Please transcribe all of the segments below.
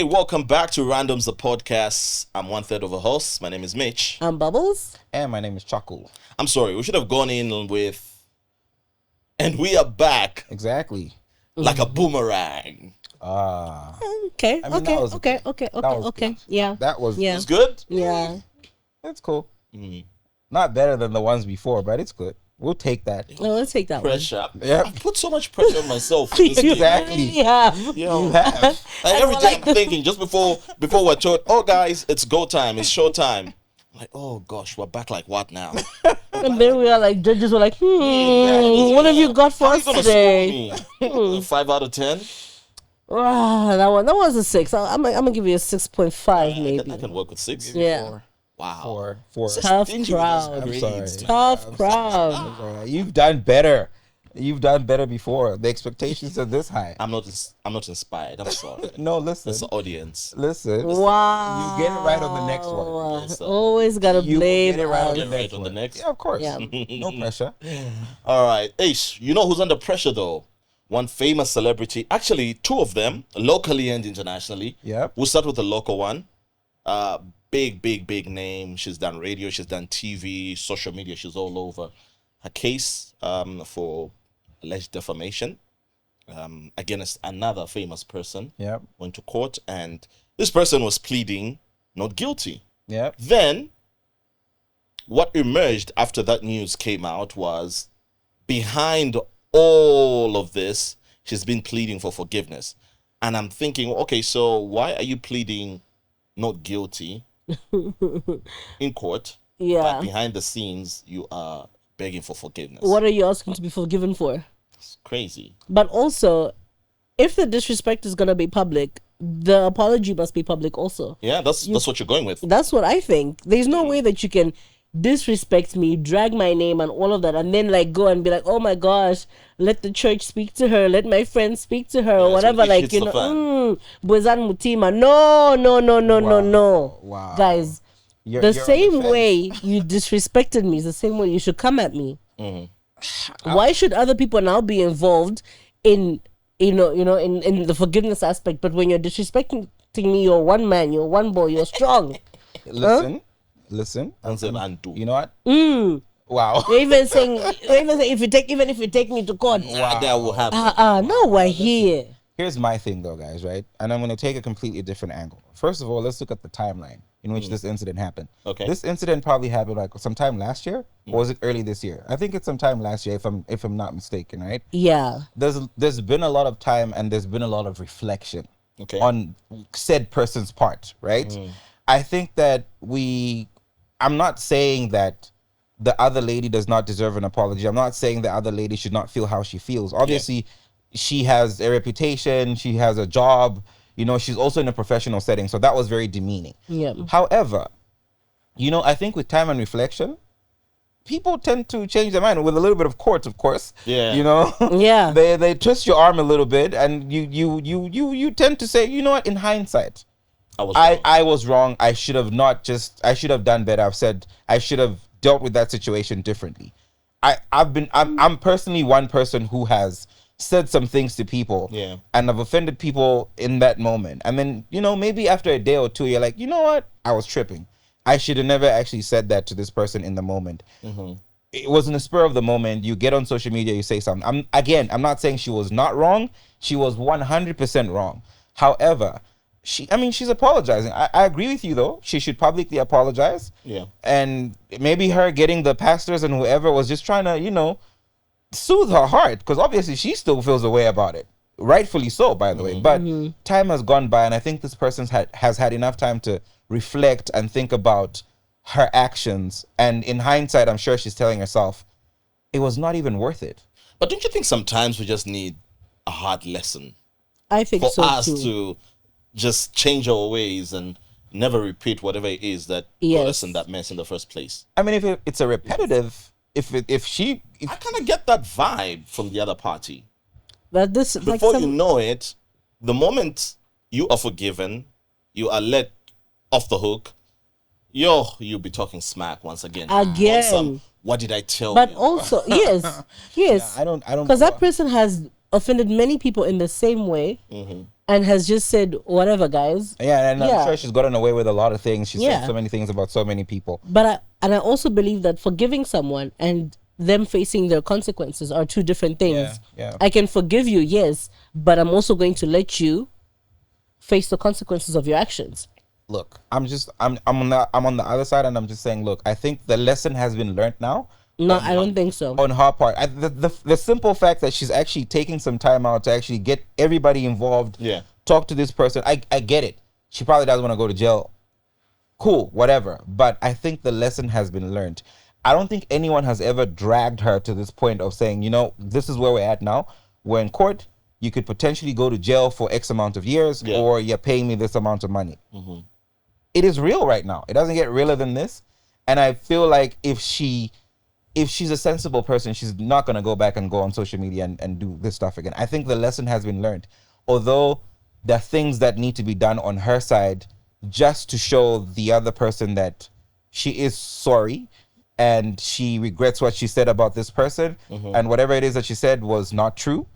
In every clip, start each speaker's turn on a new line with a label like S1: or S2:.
S1: Hey, welcome back to Randoms the podcast. I'm one third of a host. My name is Mich.
S2: I'm Bubbles.
S3: And my name is Chaku.
S1: I'm sorry, we should have gone in with, and we are back
S3: Exactly.
S1: like a boomerang.
S2: Okay.
S3: I mean, that was
S2: okay.
S3: good.
S2: Yeah.
S3: That was
S2: Yeah.
S1: It's good?
S2: Yeah.
S3: It's cool. Not better than the ones before, but it's good. We'll take that.
S2: No, let's take that
S1: Pressure.
S3: Yep.
S1: I put so much pressure on myself.
S3: Exactly.
S2: Yeah.
S1: You know,
S3: You have.
S1: like every day I'm thinking, just before we're told, oh guys, it's go time, it's show time. I'm like, oh gosh, we're back like what now?
S2: And then we are like, judges were like, what have you got for
S1: How are you
S2: us
S1: gonna
S2: today?
S1: score me? 5 out of 10?
S2: That was a 6. I'm gonna give you a 6.5 maybe.
S1: I can work with 6.
S2: Yeah.
S1: Wow.
S3: Four.
S2: Tough
S1: Stingy with those
S2: crowd.
S1: grades, man.
S2: Tough crowd.
S3: You've done better. You've done better before. The expectations are this high.
S1: I'm not inspired. I'm sorry.
S3: No, listen.
S1: It's the audience.
S3: Listen.
S2: Wow.
S3: You get it right on the next one.
S1: Yes, sir.
S2: Always gotta
S3: You
S2: blame
S3: get it right on
S2: us.
S3: the
S1: Get right
S3: next
S1: on the
S3: one.
S1: next.
S3: Yeah, of course.
S2: Yeah.
S3: No pressure.
S1: All right. Ace, you know who's under pressure though? One famous celebrity. Actually, two of them, locally and internationally.
S3: Yep.
S1: We'll start with the local one. Big name. She's done radio, she's done TV, social media, she's all over. Her case for alleged defamation against another famous person
S3: Yep.
S1: went to court, and this person was pleading not guilty.
S3: Yep.
S1: Then, what emerged after that news came out was behind all of this, she's been pleading for forgiveness. And I'm thinking, okay, so why are you pleading not guilty in court? But
S2: Yeah.
S1: behind the scenes, you are begging for forgiveness.
S2: What are you asking to be forgiven for?
S1: It's crazy.
S2: But also, if the disrespect is gonna be public, the apology must be public also.
S1: Yeah, that's what you're going with.
S2: That's what I think. There's no way that you can disrespect me, drag my name and all of that, and then like go and be like, oh my gosh, let the church speak to her, let my friends speak to her, or
S1: Yeah,
S2: whatever.
S1: so it
S2: Like,
S1: hits
S2: you
S1: the
S2: know, Bozan Mutima. No.
S3: Wow.
S2: Guys,
S3: You're
S2: the
S3: on the
S2: same
S3: fence.
S2: way you disrespected me is the same way you should come at me.
S1: Mm-hmm.
S2: Why should other people now be involved in in the forgiveness aspect? But when you're disrespecting me, you're one man, you're one boy, you're strong.
S3: Listen.
S1: Undo.
S3: You know what?
S2: Mm.
S3: Wow.
S2: You're even saying if you take me to court.
S1: That will happen.
S2: Now we're here.
S3: Here's my thing though, guys, right? And I'm going to take a completely different angle. First of all, let's look at the timeline in which this incident happened.
S1: Okay.
S3: This incident probably happened like sometime last year, or was it early this year? I think it's sometime last year if I'm not mistaken, right?
S2: Yeah.
S3: There's been a lot of time and there's been a lot of reflection
S1: Okay.
S3: on said person's part, right? I think that I'm not saying that the other lady does not deserve an apology. I'm not saying the other lady should not feel how she feels. Obviously, she has a reputation, she has a job, she's also in a professional setting, so that was very demeaning.
S2: Yeah.
S3: However, I think with time and reflection, people tend to change their mind with a little bit of court, of course.
S1: Yeah.
S2: Yeah.
S3: They twist your arm a little bit, and you tend to say, you know what, in hindsight, I was wrong. I should have done better. I've said I should have dealt with that situation differently. I'm personally one person who has said some things to people, and I've offended people in that moment. And then, maybe after a day or two, you're like, you know what? I was tripping. I should have never actually said that to this person in the moment. It was in the spur of the moment. You get on social media, you say something. I'm not saying she was not wrong. She was 100% wrong. However, she's apologizing. I agree with you though. She should publicly apologize.
S1: Yeah.
S3: And maybe her getting the pastors and whoever was just trying to, soothe her heart, because obviously she still feels a way about it. Rightfully so, by the way. But time has gone by, and I think this person has had enough time to reflect and think about her actions. And in hindsight, I'm sure she's telling herself, it was not even worth it.
S1: But don't you think sometimes we just need a hard lesson
S2: I think
S1: for
S2: so
S1: us
S2: too.
S1: to just change our ways and never repeat whatever it is that got us in that mess in the first place?
S3: I mean, if it's a repetitive, if
S1: I kind of get that vibe from the other party.
S2: That this
S1: Before you know it, the moment you are forgiven, you are let off the hook, you'll be talking smack once again.
S2: Again.
S1: What did I tell
S2: But
S1: you?
S2: also, yes,
S3: I don't
S2: because that person has offended many people in the same way, and has just said whatever, guys.
S3: Yeah, and I'm
S2: Yeah.
S3: sure she's gotten away with a lot of things. She
S2: Yeah.
S3: said so many things about so many people.
S2: But I also believe that forgiving someone and them facing their consequences are two different things.
S3: Yeah.
S2: I can forgive you, yes, but I'm also going to let you face the consequences of your actions.
S3: Look, I'm on the other side, and I'm just saying, look, I think the lesson has been learned now.
S2: No, I don't think so.
S3: On her part, the simple fact that she's actually taking some time out to actually get everybody involved, talk to this person, I get it. She probably doesn't want to go to jail. Cool, whatever. But I think the lesson has been learned. I don't think anyone has ever dragged her to this point of saying, you know, this is where we're at now. We're in court. You could potentially go to jail for X amount of years, or you're paying me this amount of money.
S1: Mm-hmm.
S3: It is real right now. It doesn't get realer than this. And I feel like if she's a sensible person, she's not going to go back and go on social media and do this stuff again. I think the lesson has been learned. Although there are things that need to be done on her side just to show the other person that she is sorry and she regrets what she said about this person, and whatever it is that she said was not true.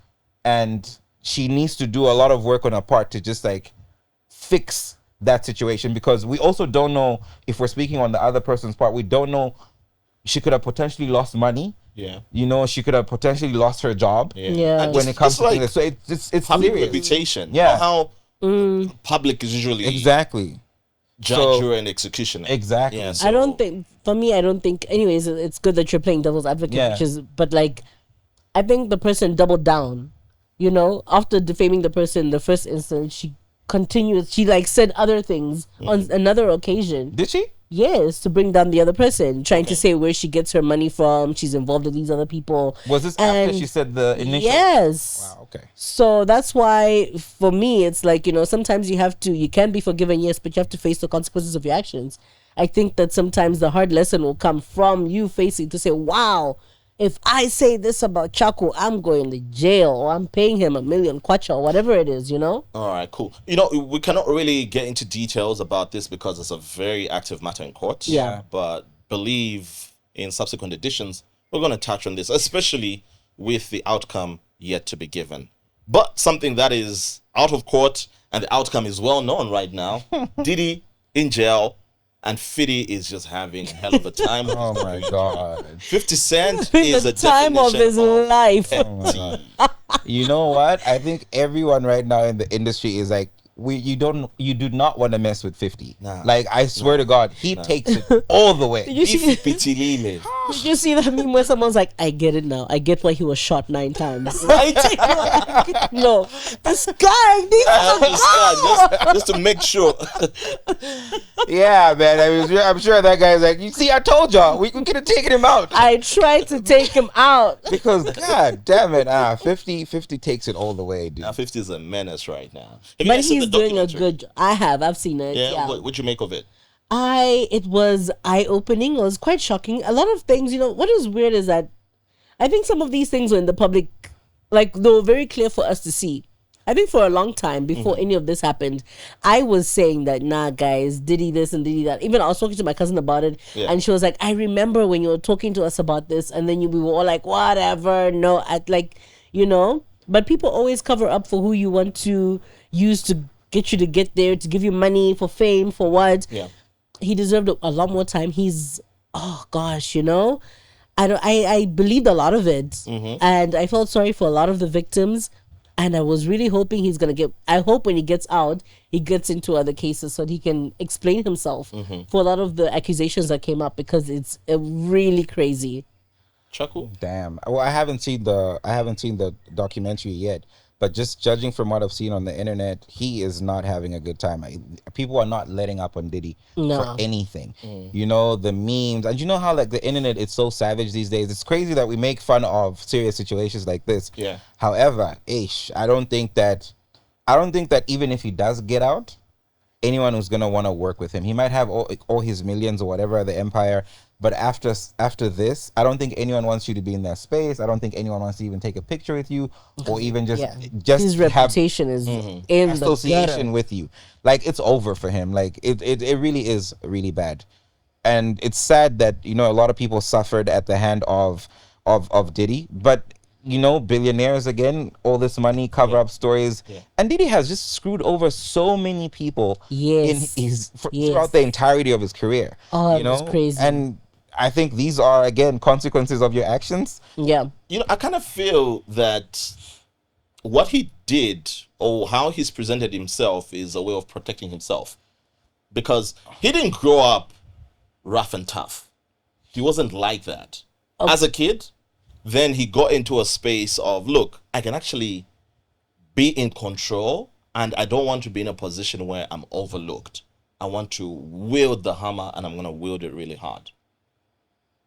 S3: And she needs to do a lot of work on her part to just like fix that situation, because we also don't know, if we're speaking on the other person's part, we don't know, she could have potentially lost money.
S1: Yeah.
S3: You know, she could have potentially lost her job.
S2: Yeah.
S1: And
S3: When it comes
S1: it's
S3: to
S1: like
S3: things. So it's
S1: public
S3: serious.
S1: reputation.
S3: Yeah.
S1: Not how public is usually
S3: Exactly.
S1: judge,
S3: So-
S1: jury, and executioner.
S3: Exactly.
S1: Yeah,
S2: I don't think, for me, I don't think, anyways, it's good that you're playing devil's advocate,
S3: Yeah.
S2: but like, I think the person doubled down, you know, after defaming the person in the first instance, she continued, she like said other things on another occasion.
S3: Did she?
S2: Yes, to bring down the other person, trying to say where she gets her money from, she's involved with these other people.
S3: Was this after she said the initial?
S2: Yes.
S3: Wow, okay.
S2: So that's why, for me, it's like, you know, sometimes you can be forgiven, yes, but you have to face the consequences of your actions. I think that sometimes the hard lesson will come from you facing to say, wow, if I say this about Chaku, I'm going to jail, or I'm paying him $1 million kwacha, or whatever it is, you know?
S1: All right, cool. You know, we cannot really get into details about this because it's a very active matter in court.
S2: Yeah.
S1: But believe in subsequent editions, we're going to touch on this, especially with the outcome yet to be given. But something that is out of court and the outcome is well known right now, Diddy in jail, and 50 is just having a hell of a time.
S3: Oh my God.
S1: 50 Cent
S2: In
S1: is
S2: the
S1: a
S2: time of
S1: definition
S2: his life.
S3: Oh my God. You know what? I think everyone right now in the industry is like, you do not want to mess with 50.
S1: Nah.
S3: Like, I swear to God, he takes it all the way.
S2: You see,
S1: Pitilile.
S2: did you see that meme where someone's like, I get it now. I get why he was shot 9 times.
S1: Right?
S2: No, this guy needs to
S1: just to make sure.
S3: Yeah, man. I'm sure that guy's like, you see, I told y'all, we could have taken him out.
S2: I tried to take him out.
S3: Because, God damn it, 50 takes it all the way, dude.
S1: Now 50 is a menace right now. Have you
S2: But
S1: guys seen
S2: he's
S1: the
S2: doing a
S1: documentary?
S2: good I've seen it.
S1: Yeah,
S2: Yeah.
S1: what'd you make of it?
S2: It was eye-opening. It was quite shocking. A lot of things, you know, what is weird is that I think some of these things were in the public, like, they were very clear for us to see. I think for a long time, before any of this happened, I was saying that, nah, guys, Diddy this and Diddy that. Even I was talking to my cousin about it, and she was like, I remember when you were talking to us about this, and then we were all like, whatever, no, like, you know. But people always cover up for who you want to use to get you to get there, to give you money, for fame, for what.
S1: Yeah.
S2: He deserved a lot more time. Oh gosh, you know, I believed a lot of it, and I felt sorry for a lot of the victims, and I was really hoping I hope when he gets out, he gets into other cases so that he can explain himself for a lot of the accusations that came up, because it's really crazy.
S1: Chaku?
S3: Damn. Well, I haven't seen the documentary yet, but just judging from what I've seen on the internet, he is not having a good time. People are not letting up on Diddy for anything. You know, the memes, and you know how like the internet is so savage these days. It's crazy that we make fun of serious situations like this.
S1: Yeah.
S3: However, I don't think that even if he does get out, anyone who's gonna want to work with him, he might have all his millions or whatever, the empire. But after this, I don't think anyone wants you to be in that space. I don't think anyone wants to even take a picture with you, or even just
S2: His
S3: have
S2: reputation is in the
S3: association
S2: gutter.
S3: with you. Like, it's over for him. Like, it really is really bad. And it's sad that, you know, a lot of people suffered at the hand of Diddy, but billionaires again, all this money, cover up stories.
S1: Yeah.
S3: And Diddy has just screwed over so many people
S2: Yes.
S3: throughout the entirety of his career.
S2: Oh, it was crazy.
S3: And I think these are, again, consequences of your actions.
S2: Yeah.
S1: I kind of feel that what he did or how he's presented himself is a way of protecting himself. Because he didn't grow up rough and tough. He wasn't like that.
S2: Okay.
S1: As a kid, then he got into a space of, look, I can actually be in control and I don't want to be in a position where I'm overlooked. I want to wield the hammer and I'm going to wield it really hard.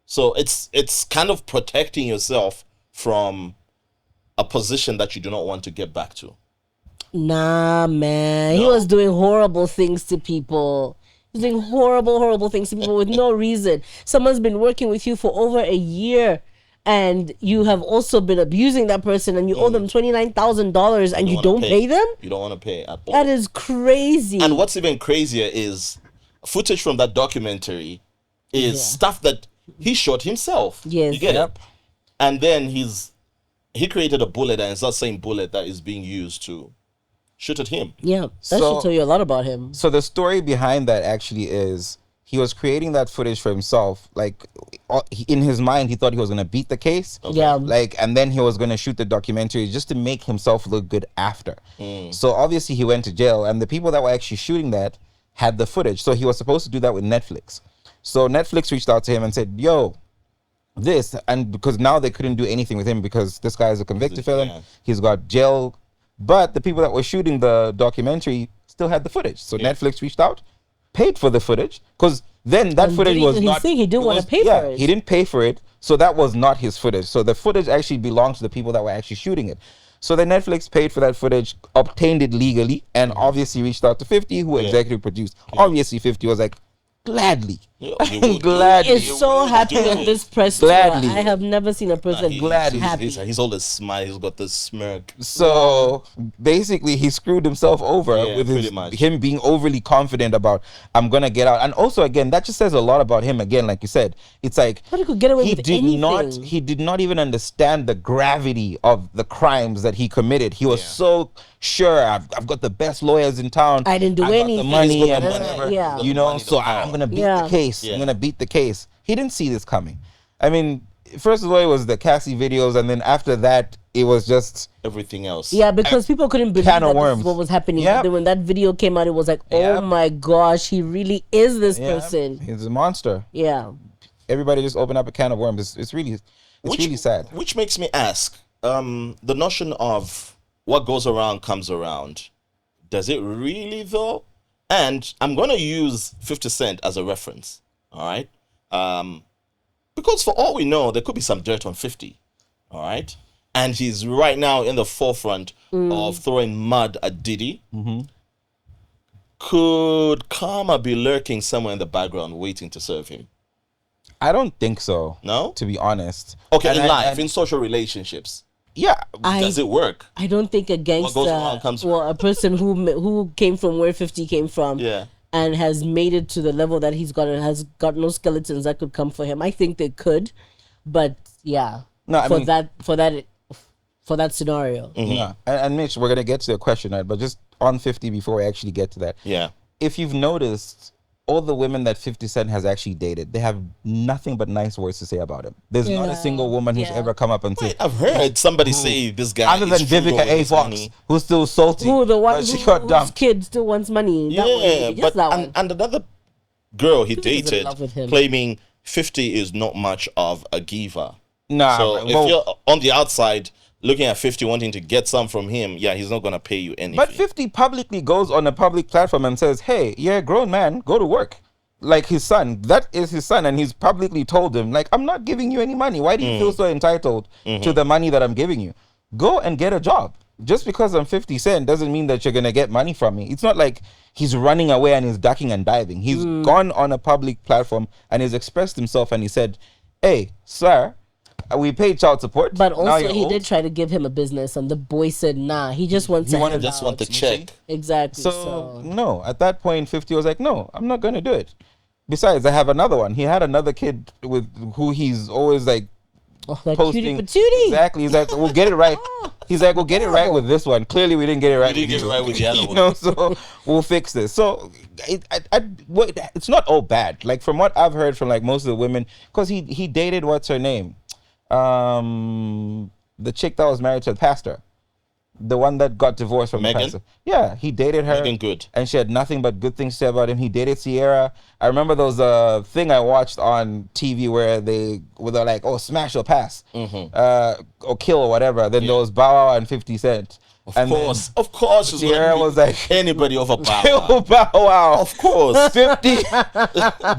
S1: So it's kind of protecting yourself from a position that you do not want to get back to.
S2: Nah, man. He was doing horrible things to people. He was doing horrible things to people with no reason. Someone's been working with you for over a year and you have also been abusing that person and you owe them $29,000 and you don't pay them?
S1: You don't want to pay at all.
S2: That is crazy.
S1: And what's even crazier is footage from that documentary is stuff that he shot himself.
S2: Yes.
S1: You get it? And then he created a bullet and it's that same bullet that is being used to shoot at him.
S2: Yeah, that should tell you a lot about him.
S3: So the story behind that actually is he was creating that footage for himself. Like in his mind, he thought he was going to beat the case.
S1: Okay.
S2: Yeah.
S3: And then he was going to shoot the documentary just to make himself look good after. So obviously he went to jail and the people that were actually shooting that had the footage. So he was supposed to do that with Netflix. So Netflix reached out to him and said, yo, this, and because now they couldn't do anything with him because this guy is a convicted felon. He's got jail. But the people that were shooting the documentary still had the footage. So Netflix reached out, paid for the footage, because then that footage was not...
S2: He didn't want to pay for it.
S3: He didn't pay for it, so that was not his footage. So the footage actually belonged to the people that were actually shooting it. So then Netflix paid for that footage, obtained it legally, and obviously reached out to 50, who executive produced. Obviously 50 was like, gladly. Gladly.
S2: Is so happy at this press tour.
S3: Gladly.
S2: I have never seen a person
S3: gladly
S2: happy.
S1: He's always smile. He's got this smirk.
S3: So basically, he screwed himself over with him being overly confident about, I'm going to get out. And also, again, that just says a lot about him. Again, like you said, it's like
S2: But he could get away with anything.
S3: He did not even understand the gravity of the crimes that he committed. He was so sure, I've got the best lawyers in town.
S2: I didn't do anything.
S3: The money and
S2: whatever. Yeah.
S3: You know, so I'm going to beat the case. I'm going to beat the case. He didn't see this coming. I mean, first of all, it was the Cassie videos, and then after that, it was just
S1: everything else.
S2: Yeah, because people couldn't believe that this is what was happening.
S3: Yep.
S2: Then when that video came out, it was like, oh my gosh, he really is this person.
S3: He's a monster.
S2: Yeah.
S3: Everybody just opened up a can of worms. It's really sad.
S1: Which makes me ask, the notion of what goes around comes around. Does it really though? And I'm going to use 50 Cent as a reference. All right. Because for all we know, there could be some dirt on 50. All right. And he's right now in the forefront of throwing mud at Diddy. Could karma be lurking somewhere in the background waiting to serve him?
S3: I don't think so.
S1: No?
S3: To be honest.
S1: Okay, in life, in social relationships.
S3: Yeah.
S1: Does it work?
S2: I don't think a gangster, a person who came from where 50 came from, and has made it to the level that he's got and has got no skeletons that could come for him. I think they could, but yeah, for that scenario.
S3: Yeah. And Mitch, we're gonna get to the question, right? But just on 50 before we actually get to that.
S1: Yeah.
S3: If you've noticed, all the women that 50 Cent has actually dated, they have nothing but nice words to say about him. There's not a single woman who's ever come up and said,
S1: I've heard somebody say this guy
S3: other than Vivica A. Fox, who's still salty.
S2: Who the one
S3: whose
S2: kid still wants money.
S1: And another girl he dated claiming 50 is not much of a giver.
S3: Nah.
S1: So if you're on the outside looking at 50 wanting to get some from him, he's not going to pay you anything.
S3: But 50 publicly goes on a public platform and says, hey, you're a grown man, go to work. Like his son, that is his son, and he's publicly told him, like, I'm not giving you any money. Why do you feel so entitled to the money that I'm giving you? Go and get a job. Just because I'm 50 Cent doesn't mean that you're going to get money from me. It's not like he's running away and he's ducking and diving. He's gone on a public platform and he's expressed himself and he said, hey, sir, we paid child support.
S2: But also he did try to give him a business and the boy said, nah, he just wants
S1: want the check.
S2: Exactly.
S3: So no, at that point 50 was like, no, I'm not going to do it. Besides, I have another one. He had another kid with who he's always like
S2: Oh, that cutie patootie.
S3: Exactly. He's like, we'll get it right. He's like, we'll get it right with this one. Clearly, we didn't get it right.
S1: We didn't get it right with the other one.
S3: You know, so we'll fix this. So it's not all bad. Like from what I've heard from like most of the women, because he dated what's her name, the chick that was married to the pastor. The one that got divorced from
S1: Megan?
S3: the pastor. Yeah, he dated her.
S1: Megan Good.
S3: And she had nothing but good things to say about him. He dated Sierra. I remember there was a thing I watched on TV where they're like, oh, smash or pass. Or kill or whatever. Then there was Bow Wow and 50 Cent.
S1: Of course.
S3: Sierra was like,
S1: anybody over Bow
S3: kill
S1: Wow.
S3: Bow Wow.
S1: Of course.
S3: 50.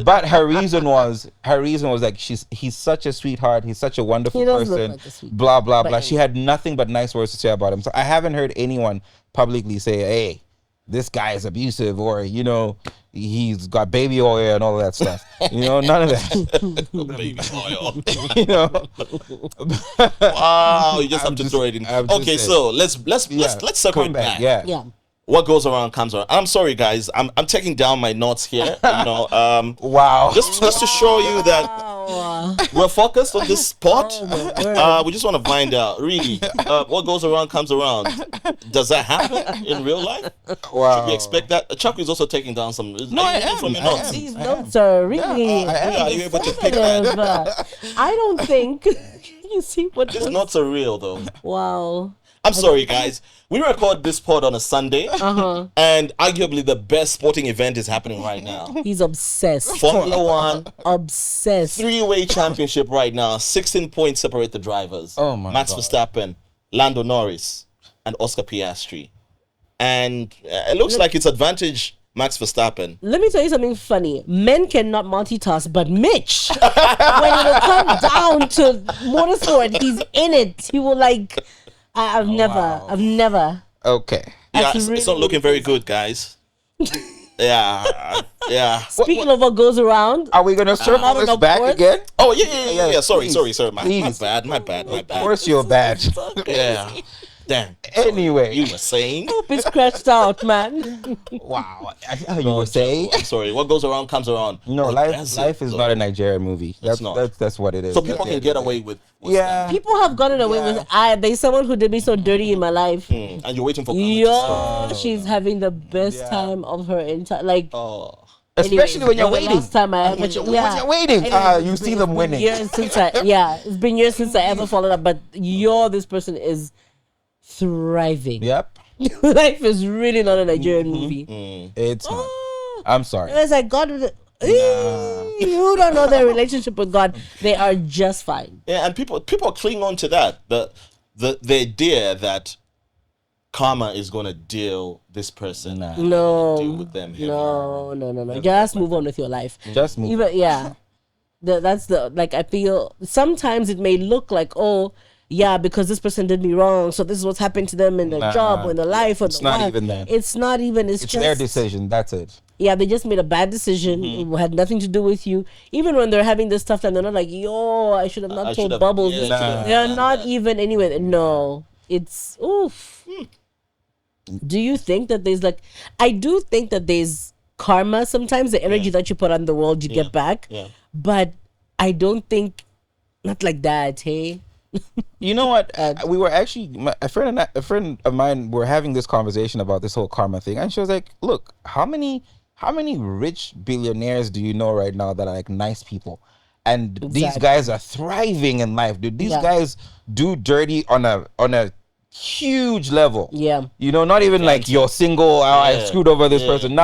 S3: But her reason was like, he's such a sweetheart. He's such a wonderful person. Like blah, blah, blah. She had nothing but nice words to say about him. So I haven't heard anyone publicly say, hey, this guy is abusive, or, you know, he's got baby oil and all of that stuff. You know, none of that.
S1: Baby oil.
S3: You know.
S1: Wow, you just have to throw it in. Okay, so let's separate back.
S2: Yeah.
S1: What goes around comes around. I'm sorry, guys. I'm taking down my notes here. You know,
S3: wow.
S1: Just to show you that we're focused on this spot. We just want to find out, really, what goes around comes around. Does that happen in real life?
S3: Wow.
S1: Should we expect that? Chaku is also taking down some.
S3: No, I am.
S1: From your notes.
S2: These notes are really.
S1: Are you able to pick that?
S2: I don't think. You see what?
S1: These notes are real, though.
S2: Wow.
S1: I'm sorry, guys. We record this pod on a Sunday, and arguably the best sporting event is happening right now.
S2: He's obsessed.
S1: Formula One.
S2: Obsessed.
S1: Three-way championship right now. 16 points separate the drivers.
S3: Oh, my
S1: Max
S3: God.
S1: Verstappen, Lando Norris, and Oscar Piastri. And it looks like it's advantage Max Verstappen.
S2: Let me tell you something funny. Men cannot multitask, but Mich, when it will come down to motorsport, he's in it. He will like... I've never.
S3: Okay.
S1: Yeah, it's not looking very good, guys. Yeah.
S2: Speaking of what goes around,
S3: Are we gonna circle this back
S2: course.
S3: again?
S1: Oh, yeah. Sorry. My
S3: Please.
S1: bad.
S3: Of course you're bad.
S1: Yeah. Damn.
S3: Anyway,
S1: You were saying?
S2: it's scratched out, man.
S3: wow. You were saying?
S1: I'm sorry. What goes around comes around.
S3: No,
S1: That's
S3: life
S1: it,
S3: is
S1: though.
S3: not a Nigerian movie.
S1: not.
S3: That's what it is.
S1: So people can get away with
S3: Yeah.
S2: People have gotten away with. There's someone who did me so dirty in my life.
S1: and you're waiting for karma to
S2: Yo, she's having the best time of her entire like.
S1: Oh.
S3: Especially when you're
S2: the
S3: waiting.
S2: Last time I ever,
S3: When you're waiting, you see them winning.
S2: It's been years since I ever followed up, but this person is thriving.
S3: Yep.
S2: Life is really not a Nigerian movie.
S3: It's not. I'm sorry.
S2: It's like God. You don't know their relationship with God. They are just fine.
S1: Yeah, and people cling on to that. The idea that karma is gonna deal this person. Deal with them.
S2: No. Just move on with your life.
S3: Just move.
S2: That's like I feel sometimes it may look like because this person did me wrong, so this is what's happened to them in their job or in their life or
S3: It's not even that.
S2: It's not even. It's just
S3: their decision. That's it.
S2: Yeah, they just made a bad decision. It had nothing to do with you. Even when they're having this tough time, they're not like, I should have not told Bubbles. They're not even anyway. No, it's oof. Do you think that there's I do think that there's karma sometimes, the energy that you put on the world, you get back.
S1: Yeah.
S2: But I don't think, not like that, hey?
S3: You know what? We were actually a friend of mine were having this conversation about this whole karma thing, and she was like, "Look, how many rich billionaires do you know right now that are like nice people, and these guys are thriving in life, dude? These guys do dirty on a huge level.
S2: Yeah,
S3: you know, not even like you're single. I screwed over this person.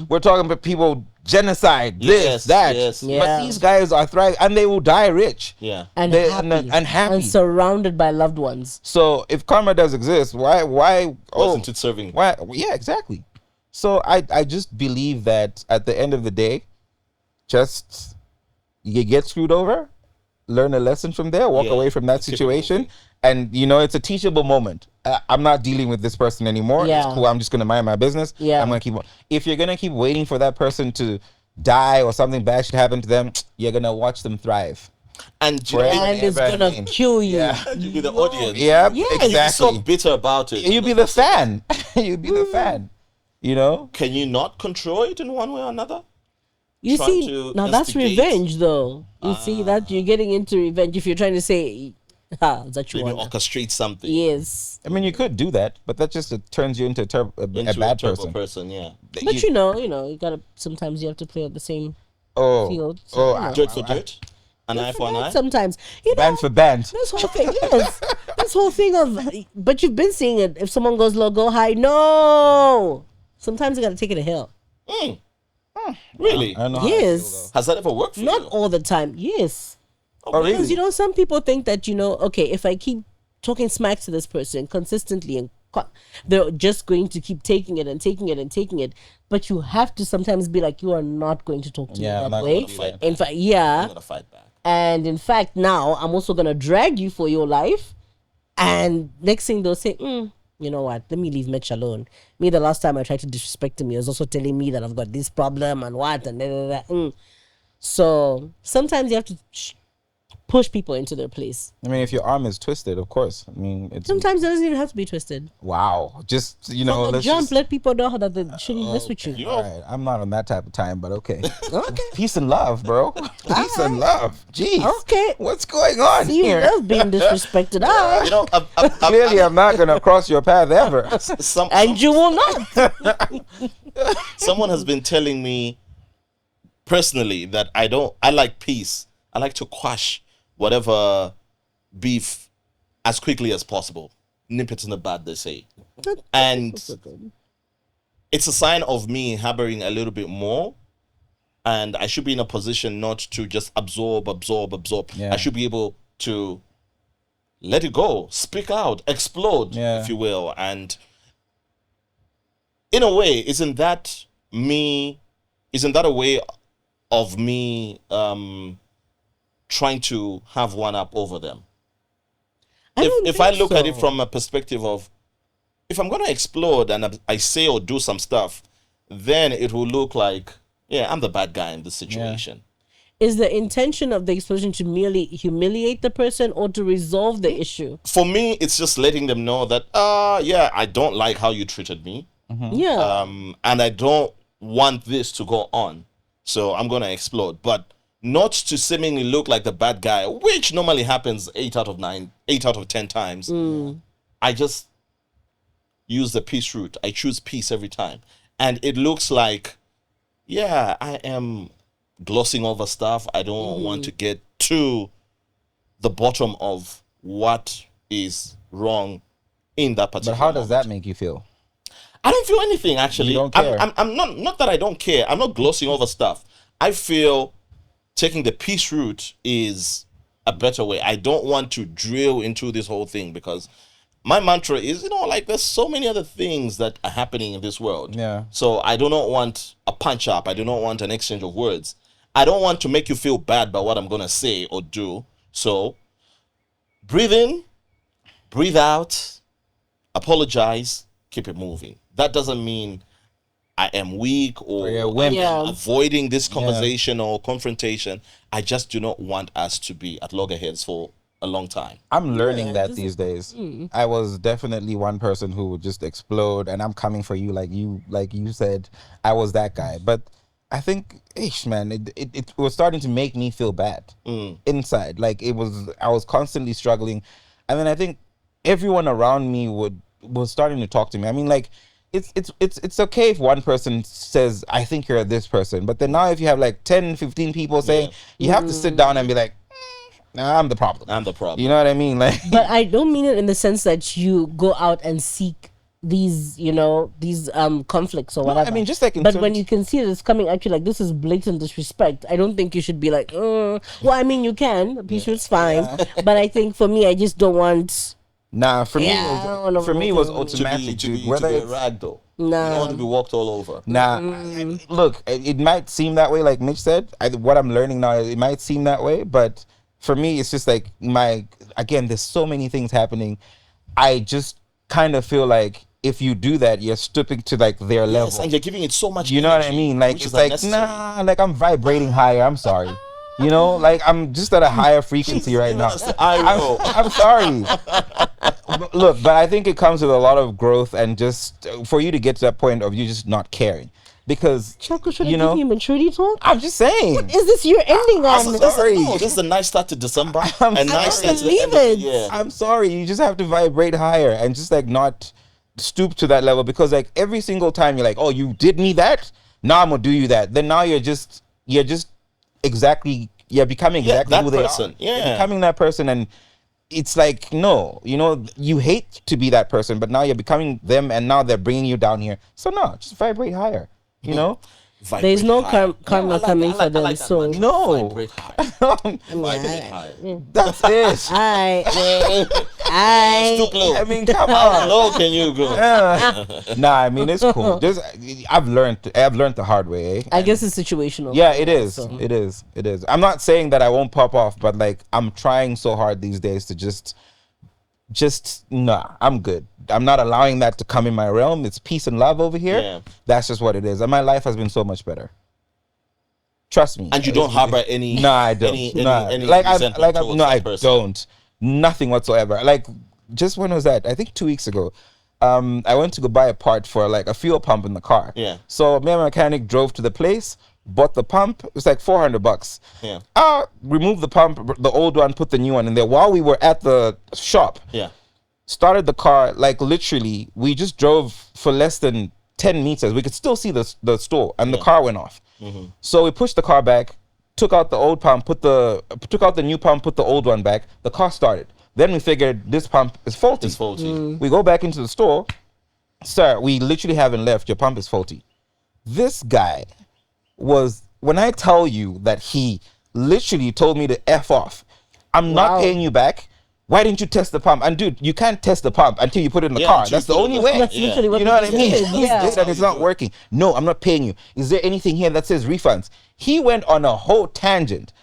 S3: We're talking about people." Genocide, that. But these guys are thriving and they will die rich.
S1: Yeah.
S2: And happy. And surrounded by loved ones.
S3: So if karma does exist, why
S1: wasn't it serving?
S3: Why? Yeah, exactly. So I just believe that at the end of the day, just you get screwed over, learn a lesson from there, walk away from that situation. And, it's a teachable moment. I'm not dealing with this person anymore.
S2: Yeah.
S3: It's cool. I'm just going to mind my business.
S2: Yeah.
S3: I'm going to keep. If you're going to keep waiting for that person to die or something bad should happen to them, you're going to watch them thrive.
S1: And
S2: it's going to kill you.
S3: Yeah.
S1: You be the audience.
S3: Yeah,
S2: Yes.
S3: exactly.
S1: You're so bitter about it.
S3: You be the fan. You be the fan.
S1: Can you not control it in one way or another?
S2: You
S1: trying
S2: see,
S1: to
S2: now that's
S1: instigate.
S2: revenge, though. You see that you're getting into revenge if you're trying to say that you
S1: Maybe
S2: want.
S1: orchestrate something.
S2: Yes,
S3: I mean, you could do that, but that just turns you into a
S1: Into
S3: bad
S1: turbo
S3: person.
S1: yeah.
S2: but you know, you gotta. Sometimes you have to play on the same
S3: Oh,
S2: field. So, you know.
S1: Dirt for dirt, an eye for an eye.
S2: Sometimes, you know,
S3: band for band.
S2: this whole thing, yes, this whole thing of. But you've been seeing it. If someone goes low, go high. No, sometimes you gotta take it a hill.
S1: Really?
S3: I don't know how I feel,
S2: Yes,
S1: Has that ever worked for
S2: not
S1: you?
S2: all the time. Yes.
S3: Oh, really?
S2: Because some people think that okay, if I keep talking smack to this person consistently and they're just going to keep taking it and taking it and taking it. But you have to sometimes be like, you are not going to talk to me
S3: I'm
S2: that
S3: not
S2: way.
S3: gonna fight
S2: In fact,
S1: I'm gonna fight back.
S2: and in fact, now I'm also gonna drag you for your life. And next thing they'll say, you know what? Let me leave Mich alone. Me, the last time I tried to disrespect him, he was also telling me that I've got this problem and what and da, da, da. So sometimes you have to push people into their place.
S3: I mean, if your arm is twisted, of course. I mean, it's
S2: Sometimes it doesn't even have to be twisted.
S3: wow. Just let's
S2: Jump,
S3: just,
S2: let people know that they shouldn't mess with you.
S3: all right. I'm not on that type of time, but okay.
S2: Okay.
S3: Peace and love, bro. Peace and love. Jeez.
S2: Okay.
S3: What's going on
S2: You
S3: here?
S2: love being disrespected.
S1: You know,
S3: Clearly, I'm not gonna cross your path ever.
S2: And you will not.
S1: someone has been telling me personally that I like peace. I like to quash whatever beef as quickly as possible. Nip it in the bud, they say. And it's a sign of me harboring a little bit more. And I should be in a position not to just absorb.
S3: Yeah.
S1: I should be able to let it go, speak out, explode, if you will. And in a way, isn't that a way of me trying to have one up over them? If I look at it from a perspective of, if I'm going to explode and I say or do some stuff, then it will look like, I'm the bad guy in this situation.
S2: Is the intention of the explosion to merely humiliate the person or to resolve the issue?
S1: For me, it's just letting them know that, I don't like how you treated me.
S2: Yeah.
S1: And I don't want this to go on. So I'm going to explode. But not to seemingly look like the bad guy, which normally happens 8 out of 10 times. I just use the peace route. I choose peace every time. And it looks like, I am glossing over stuff. I don't want to get to the bottom of what is wrong in that particular
S3: But how does that
S1: moment.
S3: make you feel?
S1: I don't feel anything, actually.
S3: You don't care.
S1: I'm not that I don't care. I'm not glossing over stuff. I feel taking the peace route is a better way. I don't want to drill into this whole thing because my mantra is, there's so many other things that are happening in this world.
S3: Yeah.
S1: So I do not want a punch up. I do not want an exchange of words. I don't want to make you feel bad by what I'm going to say or do. So breathe in, breathe out, apologize, keep it moving. That doesn't mean I am weak or
S3: wimp.
S1: avoiding this conversation or confrontation. I just do not want us to be at loggerheads for a long time.
S3: I'm learning that these days. I was definitely one person who would just explode, and I'm coming for you, like you said. I was that guy, but I think, man, it was starting to make me feel bad inside. Like I was constantly struggling, and then I think everyone around me was starting to talk to me. I mean, like, it's okay if one person says, I think you're this person, but then now if you have like 10, 15 people saying, you have to sit down and be like, nah, I'm the problem.
S1: I'm the problem.
S3: You know what I mean? Like,
S2: But I don't mean it in the sense that you go out and seek these conflicts or whatever.
S3: I mean, just like
S2: but when you can see that it's coming at you, like, this is blatant disrespect, I don't think you should be like, well, I mean, you can, peace is fine, but I think for me, I just don't want.
S3: Nah, for me, it was
S1: to
S3: automatic,
S1: be,
S3: dude. Whether
S1: to be a
S3: it's
S1: rag though.
S2: No.
S1: You don't want to be walked all over.
S3: Nah, look, it might seem that way, like Mich said. What I'm learning now, it might seem that way, but for me, it's just like there's so many things happening. I just kind of feel like if you do that, you're stooping to like their level.
S1: And you're giving it so much
S3: You know what I
S1: energy,
S3: mean? Like,
S1: which
S3: it's
S1: is
S3: like,
S1: unnecessary.
S3: nah, like I'm vibrating higher. I'm sorry. You know, like I'm just at a higher frequency right now. I'm sorry. Look, but I think it comes with a lot of growth and just for you to get to that point of you just not caring. because
S2: Chaku, should I
S3: you
S2: give
S3: know
S2: you maturity talk?
S3: I'm just saying.
S2: Is this your ending on?
S3: sorry.
S1: No, this is a nice start to December.
S3: I'm
S1: A nice
S3: sorry.
S1: start to the end of the year.
S3: I'm sorry, you just have to vibrate higher and just like not stoop to that level, because like every single time you're like, oh, you did me that, now I'm gonna do you that. Then now you're becoming exactly
S1: that
S3: who they
S1: person.
S3: are.
S1: Yeah.
S3: You're becoming that person, and it's like, no, you hate to be that person, but now you're becoming them, and now they're bringing you down here. So no, just vibrate higher.
S2: There's no
S1: higher.
S2: karma coming for them,
S1: that,
S2: so
S1: man.
S3: No.
S1: Vibrate high. Vibrate high.
S3: That's it.
S1: Too low.
S3: I mean, come
S1: How
S3: on.
S1: low can you go?
S3: Nah, I mean, it's cool. I've learned the hard way.
S2: I guess it's situational.
S3: Yeah, it is.
S2: So.
S3: It is. I'm not saying that I won't pop off, but like I'm trying so hard these days to just nah, I'm good. I'm not allowing that to come in my realm. It's peace and love over here.
S1: Yeah.
S3: That's just what it is. And my life has been so much better. Trust me.
S1: And you don't harbor any.
S3: No, I don't.
S1: Any
S3: I
S1: person.
S3: don't. Nothing whatsoever. Like, just when was that? I think 2 weeks ago. I went to go buy a part for like a fuel pump in the car.
S1: Yeah.
S3: So me and my mechanic drove to the place, bought the pump. It was like $400.
S1: Yeah.
S3: Removed the pump, the old one, put the new one in there. While we were at the shop,
S1: Yeah.
S3: started the car, like literally, we just drove for less than 10 meters. We could still see the store, and the car went off.
S1: Mm-hmm.
S3: So we pushed the car back, took out the old pump, took out the new pump, put the old one back. The car started. Then we figured this pump is faulty.
S1: It's faulty.
S3: We go back into the store. Sir, we literally haven't left. Your pump is faulty. This guy when I tell you that he literally told me to F off, I'm not paying you back. Why didn't you test the pump? And dude, you can't test the pump until you put it in the car. That's the only way.
S2: That's literally what
S3: You know what I mean?
S2: Yeah.
S3: And it's not working. No, I'm not paying you. Is there anything here that says refunds? He went on a whole tangent.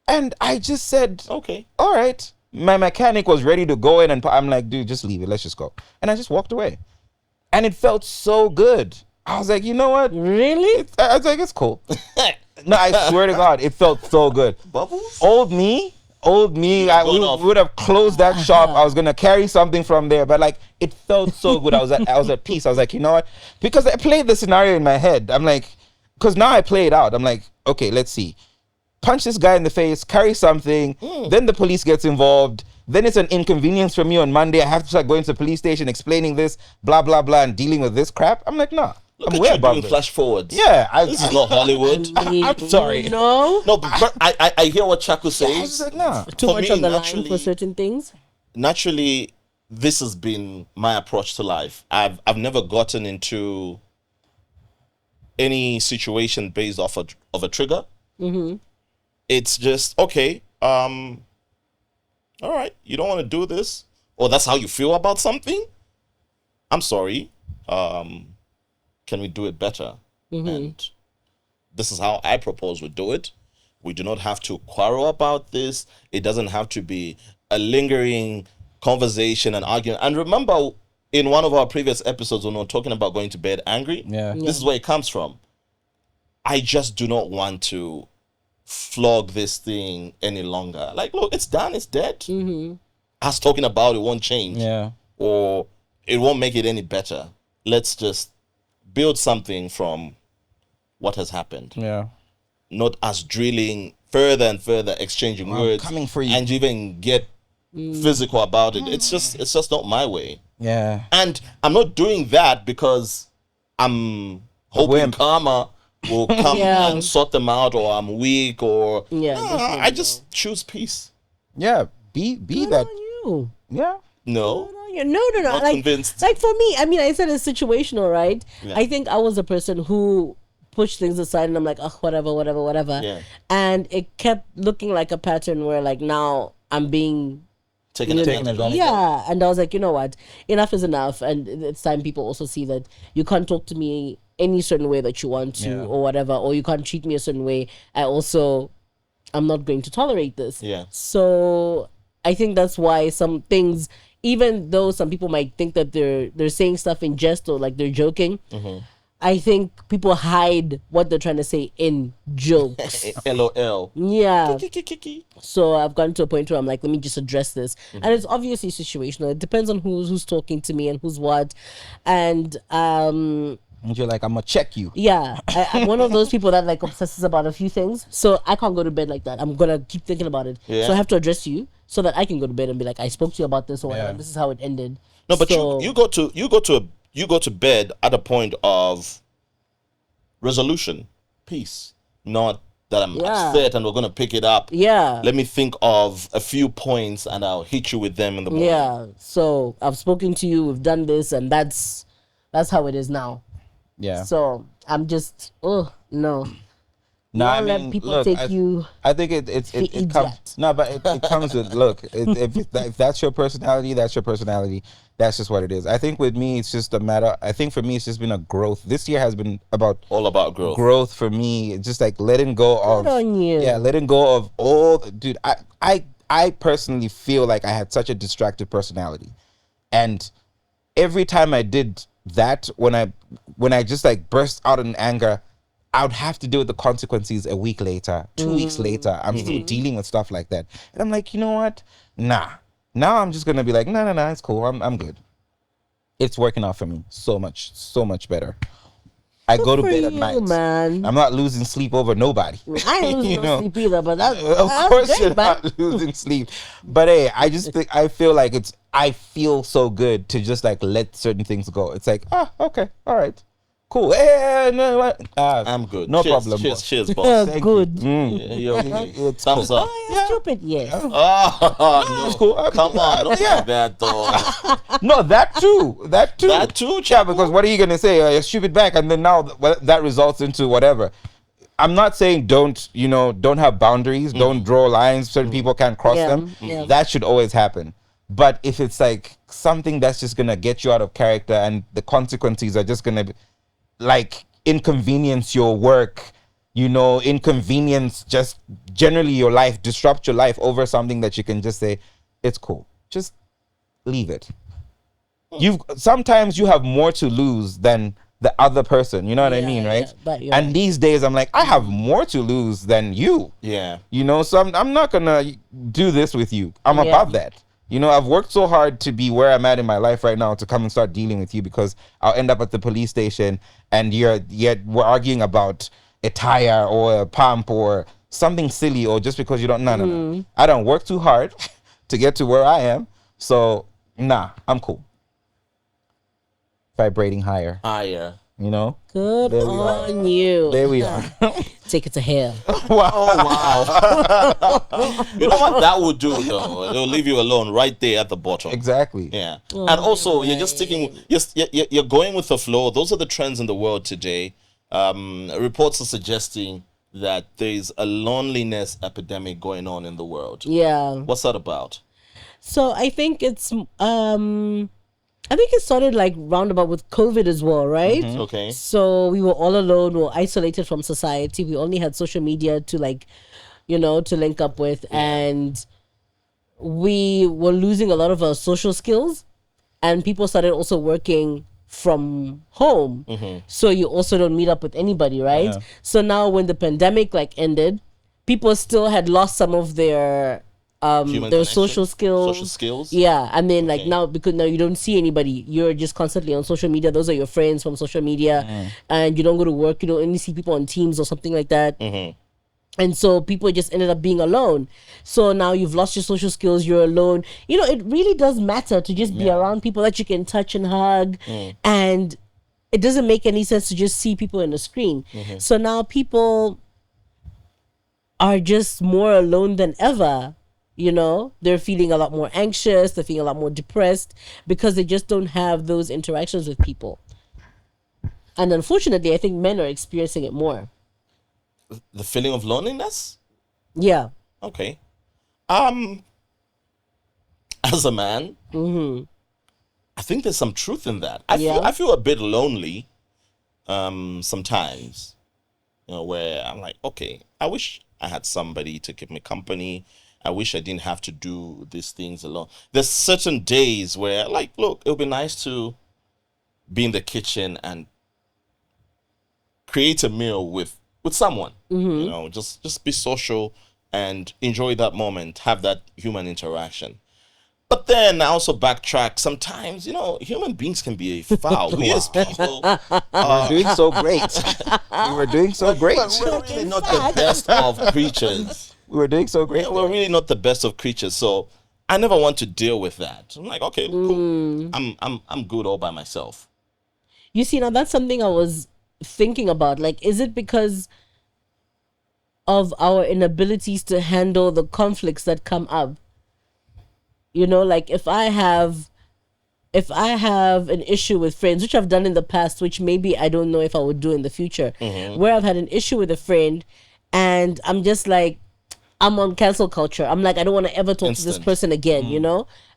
S3: And I just said,
S1: Okay.
S3: all right. My mechanic was ready to go in, and I'm like, dude, just leave it. Let's just go. And I just walked away. And it felt so good. I was like, you know what?
S2: Really?
S3: I was like, it's cool. No, I swear to God, it felt so good.
S1: Bubbles?
S3: Old me, we would have closed that shop. I was gonna carry something from there, but like it felt so good. I was at peace. I was like, you know what? Because I played the scenario in my head. I'm like, because now I play it out. I'm like, okay, let's see. Punch this guy in the face, carry something. Then the police gets involved. Then it's an inconvenience for me on Monday. I have to start going to the police station, explaining this, blah blah blah, and dealing with this crap. I'm like, nah.
S1: Look
S3: I'm
S1: at
S3: way
S1: you
S3: above
S1: doing
S3: this.
S1: flash forwards.
S3: Yeah,
S1: This is not Hollywood.
S3: I'm sorry.
S2: No.
S1: No, but I hear what Chaku
S3: I was
S1: says.
S3: like, nah.
S2: Too
S1: For
S2: much
S1: me,
S2: on the line
S1: naturally-
S2: for certain things.
S1: Naturally, this has been my approach to life. I've never gotten into any situation based off of a trigger.
S2: Mm-hmm.
S1: It's just okay. All right, you don't want to do this, or that's how you feel about something. I'm sorry. Can we do it better? And this is how I propose we do it. We do not have to quarrel about this. It doesn't have to be a lingering conversation and argument. And remember, in one of our previous episodes when we were talking about going to bed angry, this is where it comes from. I just do not want to flog this thing any longer. Like, look, it's done, it's dead. Us talking about it won't change.
S3: Yeah.
S1: Or it won't make it any better. Let's just build something from what has happened.
S3: Yeah.
S1: Not us drilling further and further, exchanging words,
S3: coming for you.
S1: and even get physical about it. It's just not my way.
S3: Yeah.
S1: And I'm not doing that because I'm hoping
S3: wimp.
S1: karma will come
S2: Yeah.
S1: and sort them out, or I'm weak, or
S2: Yeah,
S1: No,
S2: definitely
S1: I just choose peace.
S3: Yeah. Be
S2: Good
S3: that.
S2: on you.
S3: Yeah.
S1: No,
S2: No.
S1: not
S2: Like,
S1: convinced.
S2: like for me, I mean, I said it's situational, right?
S1: Yeah.
S2: I think I was a person who pushed things aside, and I'm like, oh, whatever.
S1: Yeah.
S2: And it kept looking like a pattern where, like, now I'm being
S1: taking
S3: Taking
S1: advantage.
S3: advantage.
S2: yeah, and I was like, you know what, enough is enough, and it's time people also see that you can't talk to me any certain way that you want to,
S3: Yeah.
S2: or whatever, or you can't treat me a certain way. I'm not going to tolerate this.
S1: Yeah.
S2: So I think that's why some things, even though some people might think that they're saying stuff in jest or like they're joking, I think people hide what they're trying to say in jokes.
S1: LOL.
S2: Yeah.
S1: Kiki.
S2: So I've gotten to a point where I'm like, let me just address this. And it's obviously situational. It depends on who's talking to me and who's what. And
S3: And you're like, I'm gonna check you.
S2: Yeah, I'm one of those people that like obsesses about a few things, so I can't go to bed like that. I'm gonna keep thinking about it.
S1: Yeah.
S2: So I have to address you so that I can go to bed and be like, I spoke to you about this or whatever.
S3: Yeah.
S2: This is how it ended.
S1: No, but
S2: So-
S1: you go to bed at a point of resolution, peace, not that I'm
S2: Yeah.
S1: upset and we're gonna pick it up.
S2: Yeah.
S1: Let me think of a few points and I'll hit you with them in the morning.
S2: Yeah. So I've spoken to you. We've done this, and that's how it is now.
S3: Yeah.
S2: So I'm just no.
S3: No,
S2: Don't
S3: I
S2: let
S3: mean,
S2: people
S3: look,
S2: take you.
S3: I think it
S2: idiot.
S3: comes. No, but it comes with look. If that's your personality, that's your personality. That's just what it is. I think with me, it's just a matter. I think for me, it's just been a growth. This year has been about
S1: All about growth.
S3: growth for me. It's just like letting go of.
S2: Good on you.
S3: Yeah, letting go of all. Dude, I personally feel like I had such a distracted personality, and every time I did that, when I just like burst out in anger, I would have to deal with the consequences a week later, 2 weeks later. I'm still dealing with stuff like that. And I'm like, you know what? Nah. Now I'm just going to be like, no, it's cool. I'm good. It's working out for me so much better. I go to
S2: for
S3: bed at
S2: you,
S3: night.
S2: man.
S3: I'm not losing sleep over nobody.
S2: I ain't losing
S3: You
S2: no
S3: know?
S2: sleep either, but that's
S3: Of
S2: that's
S3: course
S2: great,
S3: you're
S2: man.
S3: not losing sleep. But hey, I feel like I feel so good to just like let certain things go. It's like, okay, all right. Cool. Hey, no, what?
S1: I'm good.
S3: No
S1: Cheers,
S3: problem,
S1: Cheers,
S3: boss.
S1: cheers, boss.
S3: Thank
S2: Good.
S3: you. Mm.
S1: You're-
S3: It's
S1: Thumbs
S3: cool.
S1: up.
S2: Oh, yeah, stupid. Yes.
S1: Oh, no.
S3: It's cool.
S1: Come on, don't
S3: Yeah.
S1: like that, though.
S3: No, that too. That too.
S1: That too,
S3: Yeah,
S1: Chaku?
S3: because what are you gonna say? You're stupid back, and then now that results into whatever. I'm not saying don't have boundaries, don't draw lines. Certain people can't cross
S2: Yeah,
S3: them.
S2: yeah.
S3: That should always happen. But if it's like something that's just gonna get you out of character, and the consequences are just gonna be, like inconvenience your work, inconvenience just generally your life, disrupt your life over something that you can just say, it's cool. Just leave it. Sometimes you have more to lose than the other person. You know what I
S2: Yeah,
S3: mean,
S2: yeah,
S3: right?
S2: but you're
S3: And
S2: right.
S3: these days I'm like, I have more to lose than you.
S1: Yeah.
S3: So I'm not gonna do this with you. I'm
S2: Yeah.
S3: above that. I've worked so hard to be where I'm at in my life right now to come and start dealing with you, because I'll end up at the police station and we're arguing about a tire or a pump or something silly, or just because you don't. No. I don't work too hard to get to where I am. So nah, I'm cool. Vibrating higher,
S2: Good
S3: There we are.
S2: on you.
S3: There we are.
S2: Take it to hell.
S1: Wow. You know what that would do, though? It'll leave you alone right there at the bottom.
S3: Exactly.
S1: Yeah. And also, you're just sticking, you're going with the flow. Those are the trends in the world today. Reports are suggesting that there's a loneliness epidemic going on in the world.
S2: Yeah.
S1: What's that about?
S2: So I think it started like roundabout with COVID as well, right?
S1: Okay.
S2: So we were all alone, we were isolated from society. We only had social media to to link up with, and we were losing a lot of our social skills, and people started also working from home. So you also don't meet up with anybody, right?
S3: Yeah.
S2: So now when the pandemic ended, people still had lost some of their
S1: Human
S2: their
S1: connection?
S2: social skills.
S1: Social skills?
S2: Yeah, and then
S1: Okay.
S2: now, because now you don't see anybody, you're just constantly on social media. Those are your friends from social media, and you don't go to work. You don't only see people on Teams or something like that. And so people just ended up being alone. So now you've lost your social skills. You're alone. It really does matter to just be around people that you can touch and hug, and it doesn't make any sense to just see people in a screen. So now people are just more alone than ever. They're feeling a lot more anxious, they're feeling a lot more depressed, because they just don't have those interactions with people. And unfortunately, I think men are experiencing it more.
S1: The feeling of loneliness?
S2: Yeah.
S1: Okay. As a man, I think there's some truth in that. I feel a bit lonely sometimes, where I'm like, okay, I wish I had somebody to keep me company. I wish I didn't have to do these things alone. There's certain days where, like, look, it would be nice to be in the kitchen and create a meal with someone. Just be social and enjoy that moment, have that human interaction. But then I also backtrack. Sometimes, human beings can be foul. We as people
S3: we're doing so great. We were doing so great.
S1: we're really not the best of creatures.
S3: We were doing so great.
S1: We're really not the best of creatures. So I never want to deal with that. I'm like, okay, cool. I'm good all by myself.
S2: You see, now that's something I was thinking about. Like, is it because of our inabilities to handle the conflicts that come up? Like if I have an issue with friends, which I've done in the past, which maybe I don't know if I would do in the future, where I've had an issue with a friend and I'm just like, I'm on cancel culture. I'm like, I don't want to ever talk to this person again,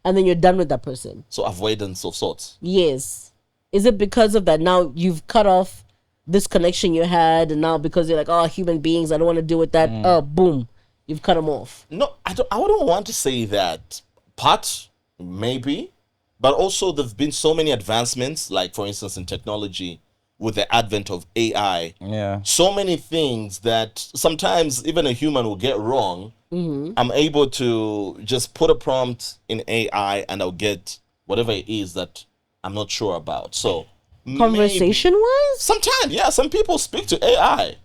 S2: and then you're done with that person.
S1: So avoidance of sorts.
S2: Yes. Is it because of that? Now you've cut off this connection you had, and now because you're like, oh, human beings, I don't want to deal with that. Boom, you've cut them off.
S1: No, I wouldn't want to say that. Part, maybe, but also there've been so many advancements, like for instance in technology with the advent of AI.
S3: Yeah.
S1: So many things that sometimes even a human will get wrong. I'm able to just put a prompt in AI and I'll get whatever it is that I'm not sure about. So
S2: Conversation wise?
S1: sometimes, yeah, some people speak to AI.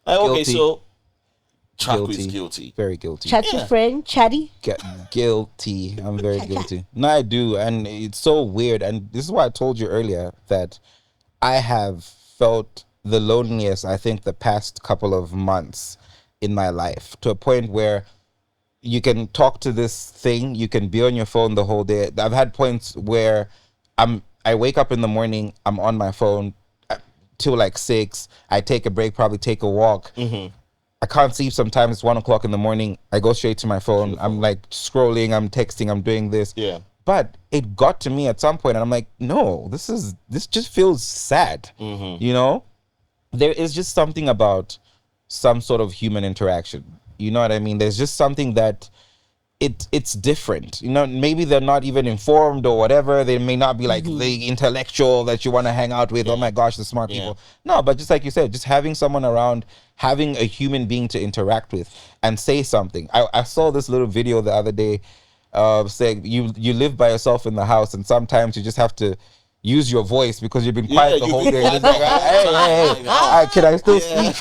S1: Like, okay,
S3: Guilty.
S1: so Chaku is guilty.
S3: Very guilty.
S2: Chat your friend, chatty.
S3: Guilty. I'm very guilty. No, I do. And it's so weird. And this is why I told you earlier that I have felt the loneliest, I think, the past couple of months in my life, to a point where you can talk to this thing, you can be on your phone the whole day. I've had points where I wake up in the morning, I'm on my phone till like 6. I take a break, probably take a walk. I can't sleep sometimes. It's 1 o'clock in the morning. I go straight to my phone. I'm like scrolling, I'm texting, I'm doing this.
S1: Yeah.
S3: But it got to me at some point and I'm like, no, this just feels sad. There is just something about some sort of human interaction. You know what I mean? There's just something that it's different. Maybe they're not even informed or whatever. They may not be like the intellectual that you want to hang out with. Oh my gosh, the smart people. No, but just like you said, just having someone around, having a human being to interact with and say something. I saw this little video the other day saying you live by yourself in the house and sometimes you just have to use your voice because you've been quiet the whole day. It's like, hey, can I still speak?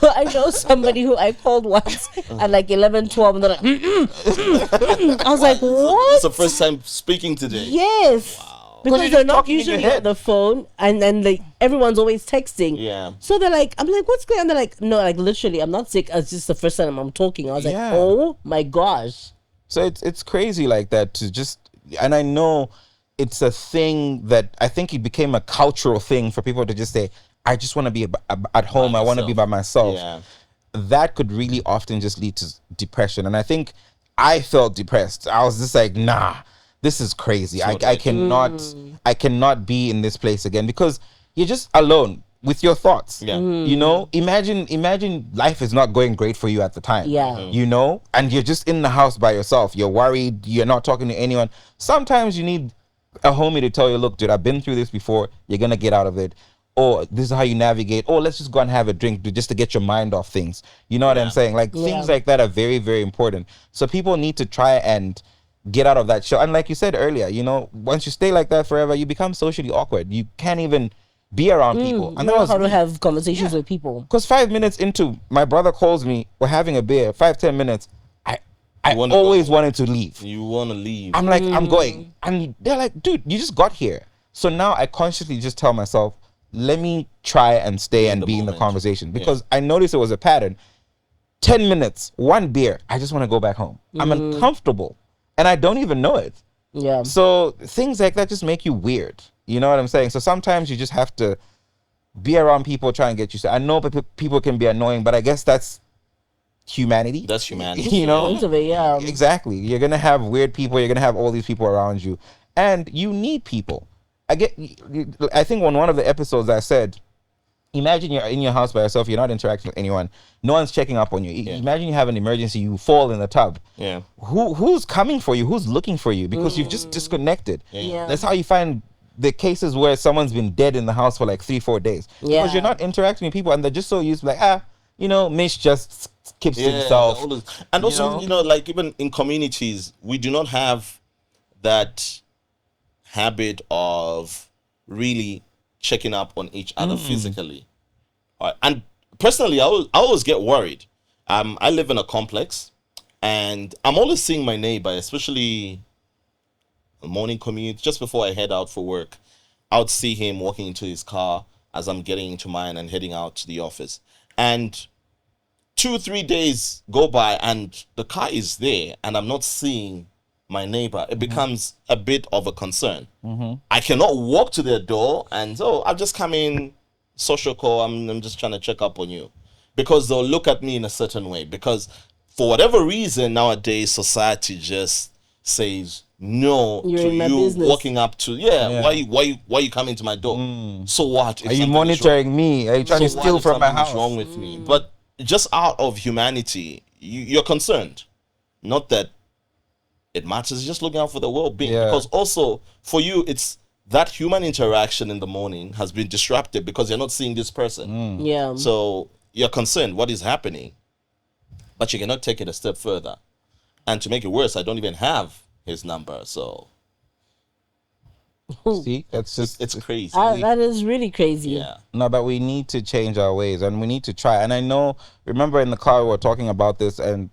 S2: I know somebody who I called once at like 11, 12, and they're like, I was like, what?
S1: It's the first time speaking today.
S2: Yes. Wow. Because they're not usually on the phone and then everyone's always texting.
S1: Yeah.
S2: So they're like, I'm like, what's going on? They're like, no, like literally, I'm not sick. It's just the first time I'm talking. I was like, oh my gosh.
S3: So it's crazy like that to just, and I know it's a thing that I think it became a cultural thing for people to just say, I just want to be at home. I want to be by myself. Yeah. That could really often just lead to depression. And I think I felt depressed. I was just like, nah, this is crazy. I cannot be in this place again because you're just alone with your thoughts.
S1: Yeah.
S3: Imagine life is not going great for you at the time.
S2: Yeah.
S3: And you're just in the house by yourself. You're worried. You're not talking to anyone. Sometimes you need a homie to tell you, look, dude, I've been through this before. You're going to get out of it. Or this is how you navigate. Or let's just go and have a drink just to get your mind off things. You know what I'm saying? Like things like that are very, very important. So people need to try and get out of that shell. And like you said earlier, once you stay like that forever, you become socially awkward. You can't even be around people. And
S2: how to have conversations with people.
S3: Because 5 minutes into, my brother calls me, we're having a beer, 5-10 minutes, I always wanted to leave.
S1: You want to leave.
S3: I'm like, I'm going. And they're like, dude, you just got here. So now I consciously just tell myself, let me try and stay and be in the conversation. Because I noticed it was a pattern. 10 minutes, 1 beer, I just want to go back home. I'm uncomfortable. And I don't even know it.
S2: Yeah.
S3: So things like that just make you weird. You know what I'm saying? So sometimes you just have to be around people, try and get used to. I know people can be annoying, but I guess that's humanity.
S1: That's humanity.
S3: Exactly. You're gonna have weird people. You're gonna have all these people around you, and you need people. I think on one of the episodes I said, imagine you're in your house by yourself. You're not interacting with anyone. No one's checking up on you. Imagine you have an emergency. You fall in the tub.
S1: Yeah.
S3: Who's coming for you? Who's looking for you? Because you've just disconnected.
S2: Yeah.
S3: That's how you find the cases where someone's been dead in the house for like 3-4 days. Because you're not interacting with people, and they're just so used to like, Mich just keeps to himself.
S1: And also, like even in communities, we do not have that habit of really checking up on each other physically. All right. And personally, I always get worried. I live in a complex, and I'm always seeing my neighbor, especially a morning commute, just before I head out for work. I would see him walking into his car as I'm getting into mine and heading out to the office. And 2-3 days go by and the car is there and I'm not seeing my neighbor. It becomes a bit of a concern. I cannot walk to their door and, I've just come in, social call, I'm just trying to check up on you. Because they'll look at me in a certain way. Because for whatever reason, nowadays, society just says no
S2: You're
S1: to
S2: in my
S1: you
S2: business.
S1: walking up to, why you coming to my door? So what? If
S3: Are you
S1: something is
S3: monitoring me? Are you trying to
S1: so what
S3: steal
S1: if
S3: from my
S1: something is
S3: house?
S1: wrong with me? But just out of humanity, you're concerned. Not that it matters. It's just looking out for the well-being.
S3: Yeah.
S1: Because also, for you, it's that human interaction in the morning has been disrupted because you're not seeing this person.
S2: Yeah.
S1: So you're concerned what is happening, but you cannot take it a step further. And to make it worse, I don't even have his number. So
S3: See, that's just
S1: it's crazy.
S2: That is really crazy.
S1: Yeah.
S3: no, but we need to change our ways and we need to try. And I know, remember in the car we were talking about this, and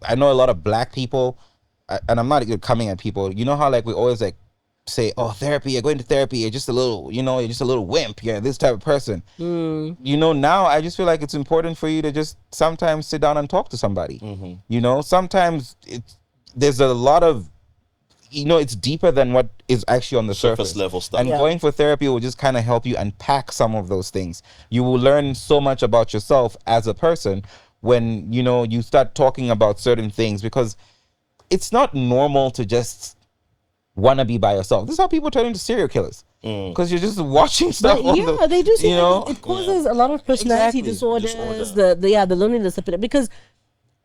S3: I know a lot of black people, and I'm not coming at people. You know how like we always like say, oh, therapy, you're going to therapy, you're just a little, you're just a little wimp, you're this type of person. Now I just feel like it's important for you to just sometimes sit down and talk to somebody. Sometimes there's a lot of, it's deeper than what is actually on the surface
S1: level stuff.
S3: and going for therapy will just kind of help you unpack some of those things. You will learn so much about yourself as a person when you start talking about certain things, because it's not normal to just want to be by yourself. This is how people turn into serial killers, because you're just watching stuff.
S2: But they do see it causes a lot of personality
S3: Exactly.
S2: disorders. The loneliness epidemic. Because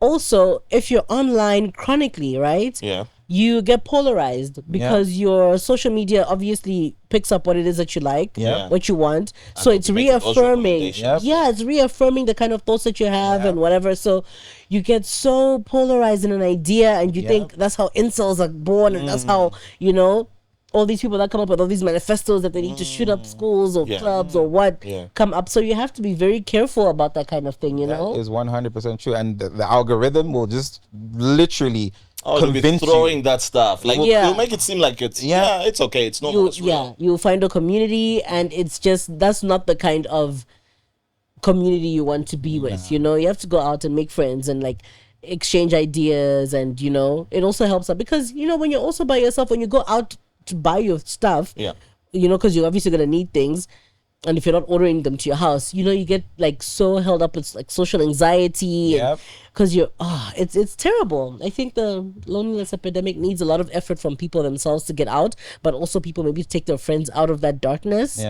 S2: also, if you're online chronically, right?
S1: Yeah.
S2: You get polarized because your social media obviously picks up what it is that you like,
S1: Yeah.
S2: what you want. So it's
S1: make those
S2: reaffirming.
S1: recommendations.
S2: Yeah, it's reaffirming the kind of thoughts that you have and whatever. So you get so polarized in an idea, and you think that's how incels are born, and that's how all these people that come up with all these manifestos that they need to shoot up schools or clubs or what come up. So you have to be very careful about that kind of thing,
S3: That is 100% true. And the algorithm will just literally convince
S1: throwing
S3: you.
S1: that stuff. Like, it'll make it seem like it's, it's okay. It's normal. It's real.
S2: You'll find a community, and it's just, that's not the kind of community you want to be with. You have to go out and make friends and like exchange ideas, and it also helps out because when you're also by yourself, when you go out to buy your stuff, because you're obviously gonna need things, and if you're not ordering them to your house, you get like so held up with like social anxiety, because it's terrible. I think the loneliness epidemic needs a lot of effort from people themselves to get out, but also people maybe take their friends out of that darkness,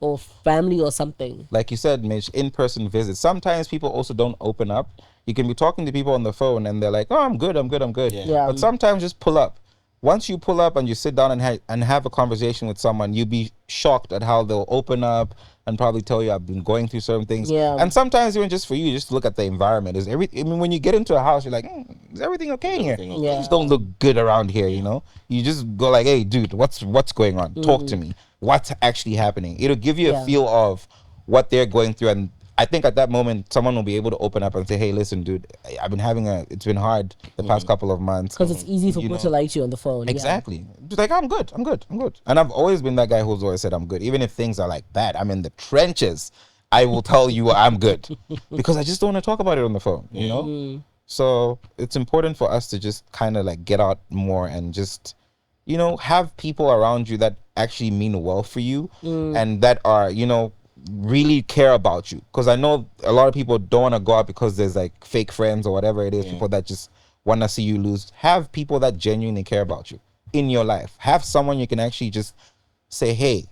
S2: or family or something.
S3: Like you said, Mitch, in-person visits. Sometimes people also don't open up. You can be talking to people on the phone and they're like, oh, I'm good. But sometimes just pull up. Once you pull up and you sit down and have a conversation with someone, you'll be shocked at how they'll open up and probably tell you, I've been going through certain things. And sometimes even just for you, just look at the environment. When you get into a house, you're like, is everything okay in here? Things don't look good around here, You just go like, hey, dude, what's going on? Talk to me. What's actually happening? It'll give you a feel of what they're going through, and I think at that moment, someone will be able to open up and say, hey, listen, dude, I've been it's been hard the past couple of months.
S2: Because it's easy for people to lie to you on the phone.
S3: Exactly. Just like, I'm good. And I've always been that guy who's always said I'm good. Even if things are like bad, I'm in the trenches, I will tell you I'm good. Because I just don't want to talk about it on the phone, So it's important for us to just kind of like get out more and just, have people around you that actually mean well for you and that are, really care about you, because I know a lot of people don't want to go out because there's like fake friends or whatever it is, people that just want to see you lose. Have people that genuinely care about you in your life. Have someone you can actually just say, hey,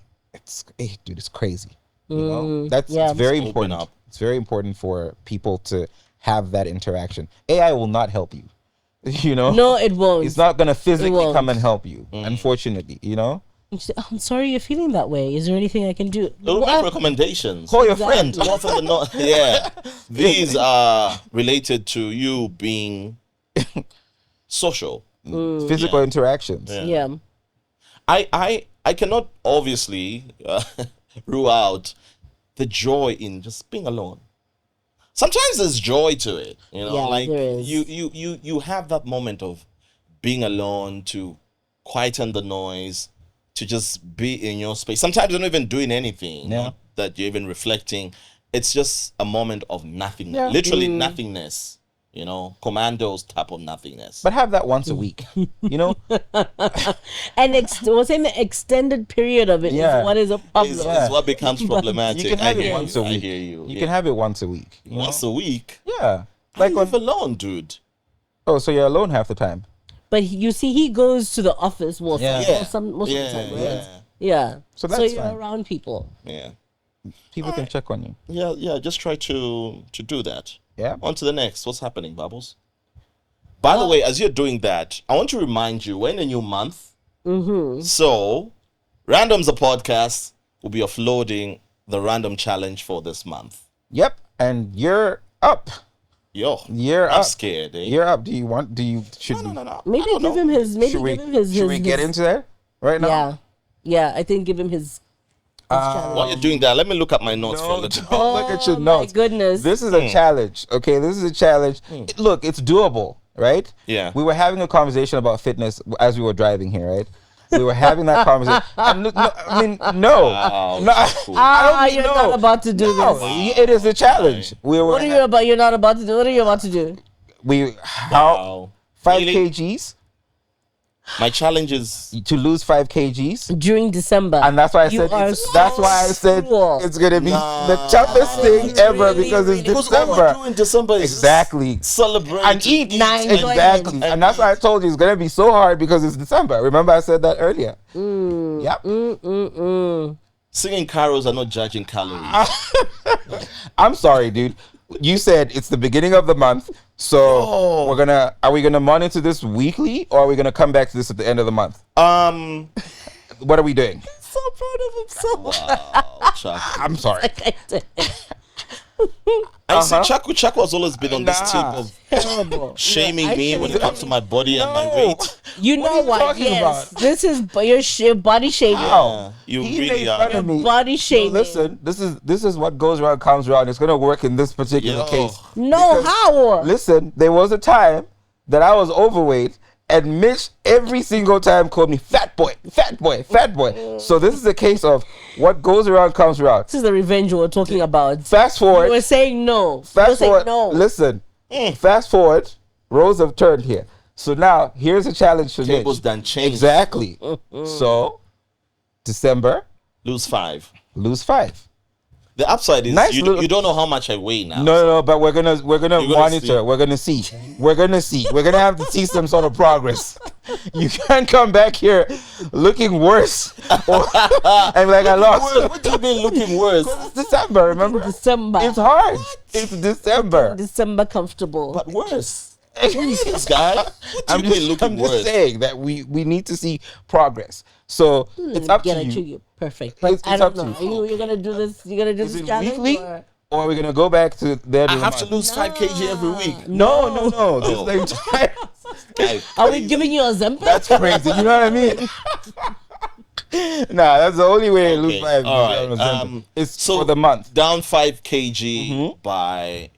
S3: dude, it's crazy. It's very important. It's very important for people to have that interaction. AI will not help you.
S2: No, it won't.
S3: It's not gonna physically come and help you, unfortunately.
S2: You say, "Oh, I'm sorry you're feeling that way. Is there anything I can do?"
S1: It'll make recommendations.
S3: Call your
S2: Exactly.
S3: friend.
S1: Go from the north. Yeah. These are related to you being social.
S3: Physical interactions.
S1: Yeah.
S2: Yeah.
S1: I cannot obviously rule out the joy in just being alone. Sometimes there's joy to it, you know,
S2: Yeah,
S1: like
S2: there is.
S1: you have that moment of being alone to quieten the noise, to just be in your space. Sometimes you're not even doing anything that you're even reflecting. It's just a moment of nothingness,
S3: Yeah.
S1: literally nothingness. You know, commandos type of nothingness.
S3: But have that once a week. You know?
S2: And was saying the extended period of it is
S3: Yeah.
S2: what is a problem.
S1: Is what becomes problematic.
S3: You can have
S1: I
S3: it
S1: hear
S3: once
S1: you.
S3: a week.
S1: I hear you.
S3: You can have it once a week. You
S1: once
S3: know?
S1: a week.
S3: Yeah.
S1: Like
S3: Like
S1: live
S3: on,
S1: alone, dude.
S3: oh, so you're alone half the time.
S2: But you see, he goes to the office most
S3: Yeah.
S2: of the time, right?
S1: Yeah.
S2: Yeah.
S3: So that's
S2: you're
S3: fine.
S2: around people.
S1: Yeah.
S3: People can check on you.
S1: Yeah. Just try to do that.
S3: Yeah.
S1: On to the next. What's happening, Bubbles? By the way, as you're doing that, I want to remind you we're in a new month.
S2: Mm-hmm.
S1: So, Random's a podcast will be offloading the random challenge for this month.
S3: Yep. And you're up.
S1: Yo,
S3: You're
S1: I'm
S3: up.
S1: scared, eh?
S3: You're up. Should
S1: No.
S2: Maybe
S1: I don't
S2: give
S1: know.
S2: him his. Maybe
S3: should we,
S2: give him his.
S3: should we get
S2: his-
S3: into that right now?
S2: Yeah. Yeah. I think give him his. challenge.
S1: While you're doing that, let me look at my notes for a little bit.
S3: Don't look at your
S2: Oh, my
S3: notes.
S2: goodness.
S3: This is a challenge. Okay, this is a challenge. Look, it's doable, right?
S1: Yeah.
S3: We were having a conversation about fitness as we were driving here, right? We were having that conversation. And no, I mean, no.
S1: Wow,
S3: No,
S1: Chaku.
S3: I don't mean
S2: you're
S3: no.
S2: not about to do
S3: No,
S2: this.
S3: it is a challenge. We were
S2: What are you about? You're not about to do. What are you about to do?
S1: Wow.
S3: 5
S1: Really?
S3: kgs
S1: My challenge is
S3: to lose 5 kgs.
S2: During December.
S3: And that's why I
S2: You
S3: said
S2: are
S3: that's why I said
S2: cruel.
S3: it's gonna be
S1: Nah.
S3: the toughest thing ever
S2: really,
S3: because it's
S2: really
S1: because all we
S3: December.
S1: do in December is
S3: Exactly.
S1: celebrate
S3: And eat.
S2: Nine
S3: Exactly.
S1: And
S3: And that's why I told you it's gonna be so hard because it's December. Remember I said that earlier. Yep.
S1: Singing carols are not judging calories.
S3: I'm sorry, dude. You said it's the beginning of the month, so are we gonna monitor this weekly or are we gonna come back to this at the end of the month? What are we doing?
S2: so proud of himself.
S1: Wow, Chaku.
S3: I'm sorry.
S1: I see Chaku has always been on this tip
S3: Nah.
S1: of
S2: Terrible.
S1: shaming
S2: Yeah,
S1: me when it comes to my body and my weight.
S2: You
S3: What
S2: know
S3: are you
S2: what?
S3: talking
S2: Yes,
S3: about?
S2: this is your body shaming.
S3: How?
S1: You
S3: He
S1: really
S3: made
S1: are.
S3: fun of me.
S2: Body shaming.
S3: Listen, this is what goes around comes around. It's gonna work in this particular
S1: Yo.
S3: case.
S2: No, how?
S3: Listen, there was a time that I was overweight, and Mitch every single time called me fat boy, fat boy, fat boy. So this is a case of what goes around comes around.
S2: This is the revenge we're talking about.
S3: Fast forward.
S2: We're saying no. We're
S3: Fast
S2: saying
S3: forward.
S2: no.
S3: Listen. Fast forward. Roles have turned here. So now here's a challenge for
S1: Tables
S3: Mitch.
S1: done changed.
S3: Exactly. So December,
S1: Lose 5.
S3: lose 5.
S1: The upside is
S3: Nice
S1: you
S3: little-
S1: don't know how much I weigh now.
S3: No, but we're gonna
S1: You're gonna
S3: monitor.
S1: see.
S3: We're gonna see. We're gonna see. We're gonna have to see some sort of progress. You can't come back here looking worse and like I lost.
S1: What do you mean looking worse?
S3: It's December, remember?
S2: December.
S3: It's hard. It's December.
S2: December comfortable.
S1: But worse. This guy. What do you mean looking
S3: I'm just
S1: worse?
S3: saying that we need to see progress. So it's up to you.
S2: Perfect. But
S3: It's
S2: I
S3: up
S2: don't
S3: to
S2: know.
S3: you.
S2: Are you gonna do this? You gonna do
S3: Is
S2: this
S3: it
S2: challenge?
S3: weekly?
S2: Or?
S3: Or are we gonna go back to the end
S1: I
S3: of the
S1: have to
S3: month?
S1: lose 5 kg every week.
S3: No.
S1: Oh.
S3: This is the entire.
S1: Guy,
S2: Are we
S1: crazy.
S2: giving you a Zempic?
S3: That's crazy. You know what I mean? Nah, that's the only way to lose
S1: Okay,
S3: 5.
S1: all right.
S3: It's
S1: So
S3: for the month.
S1: Down 5 kg by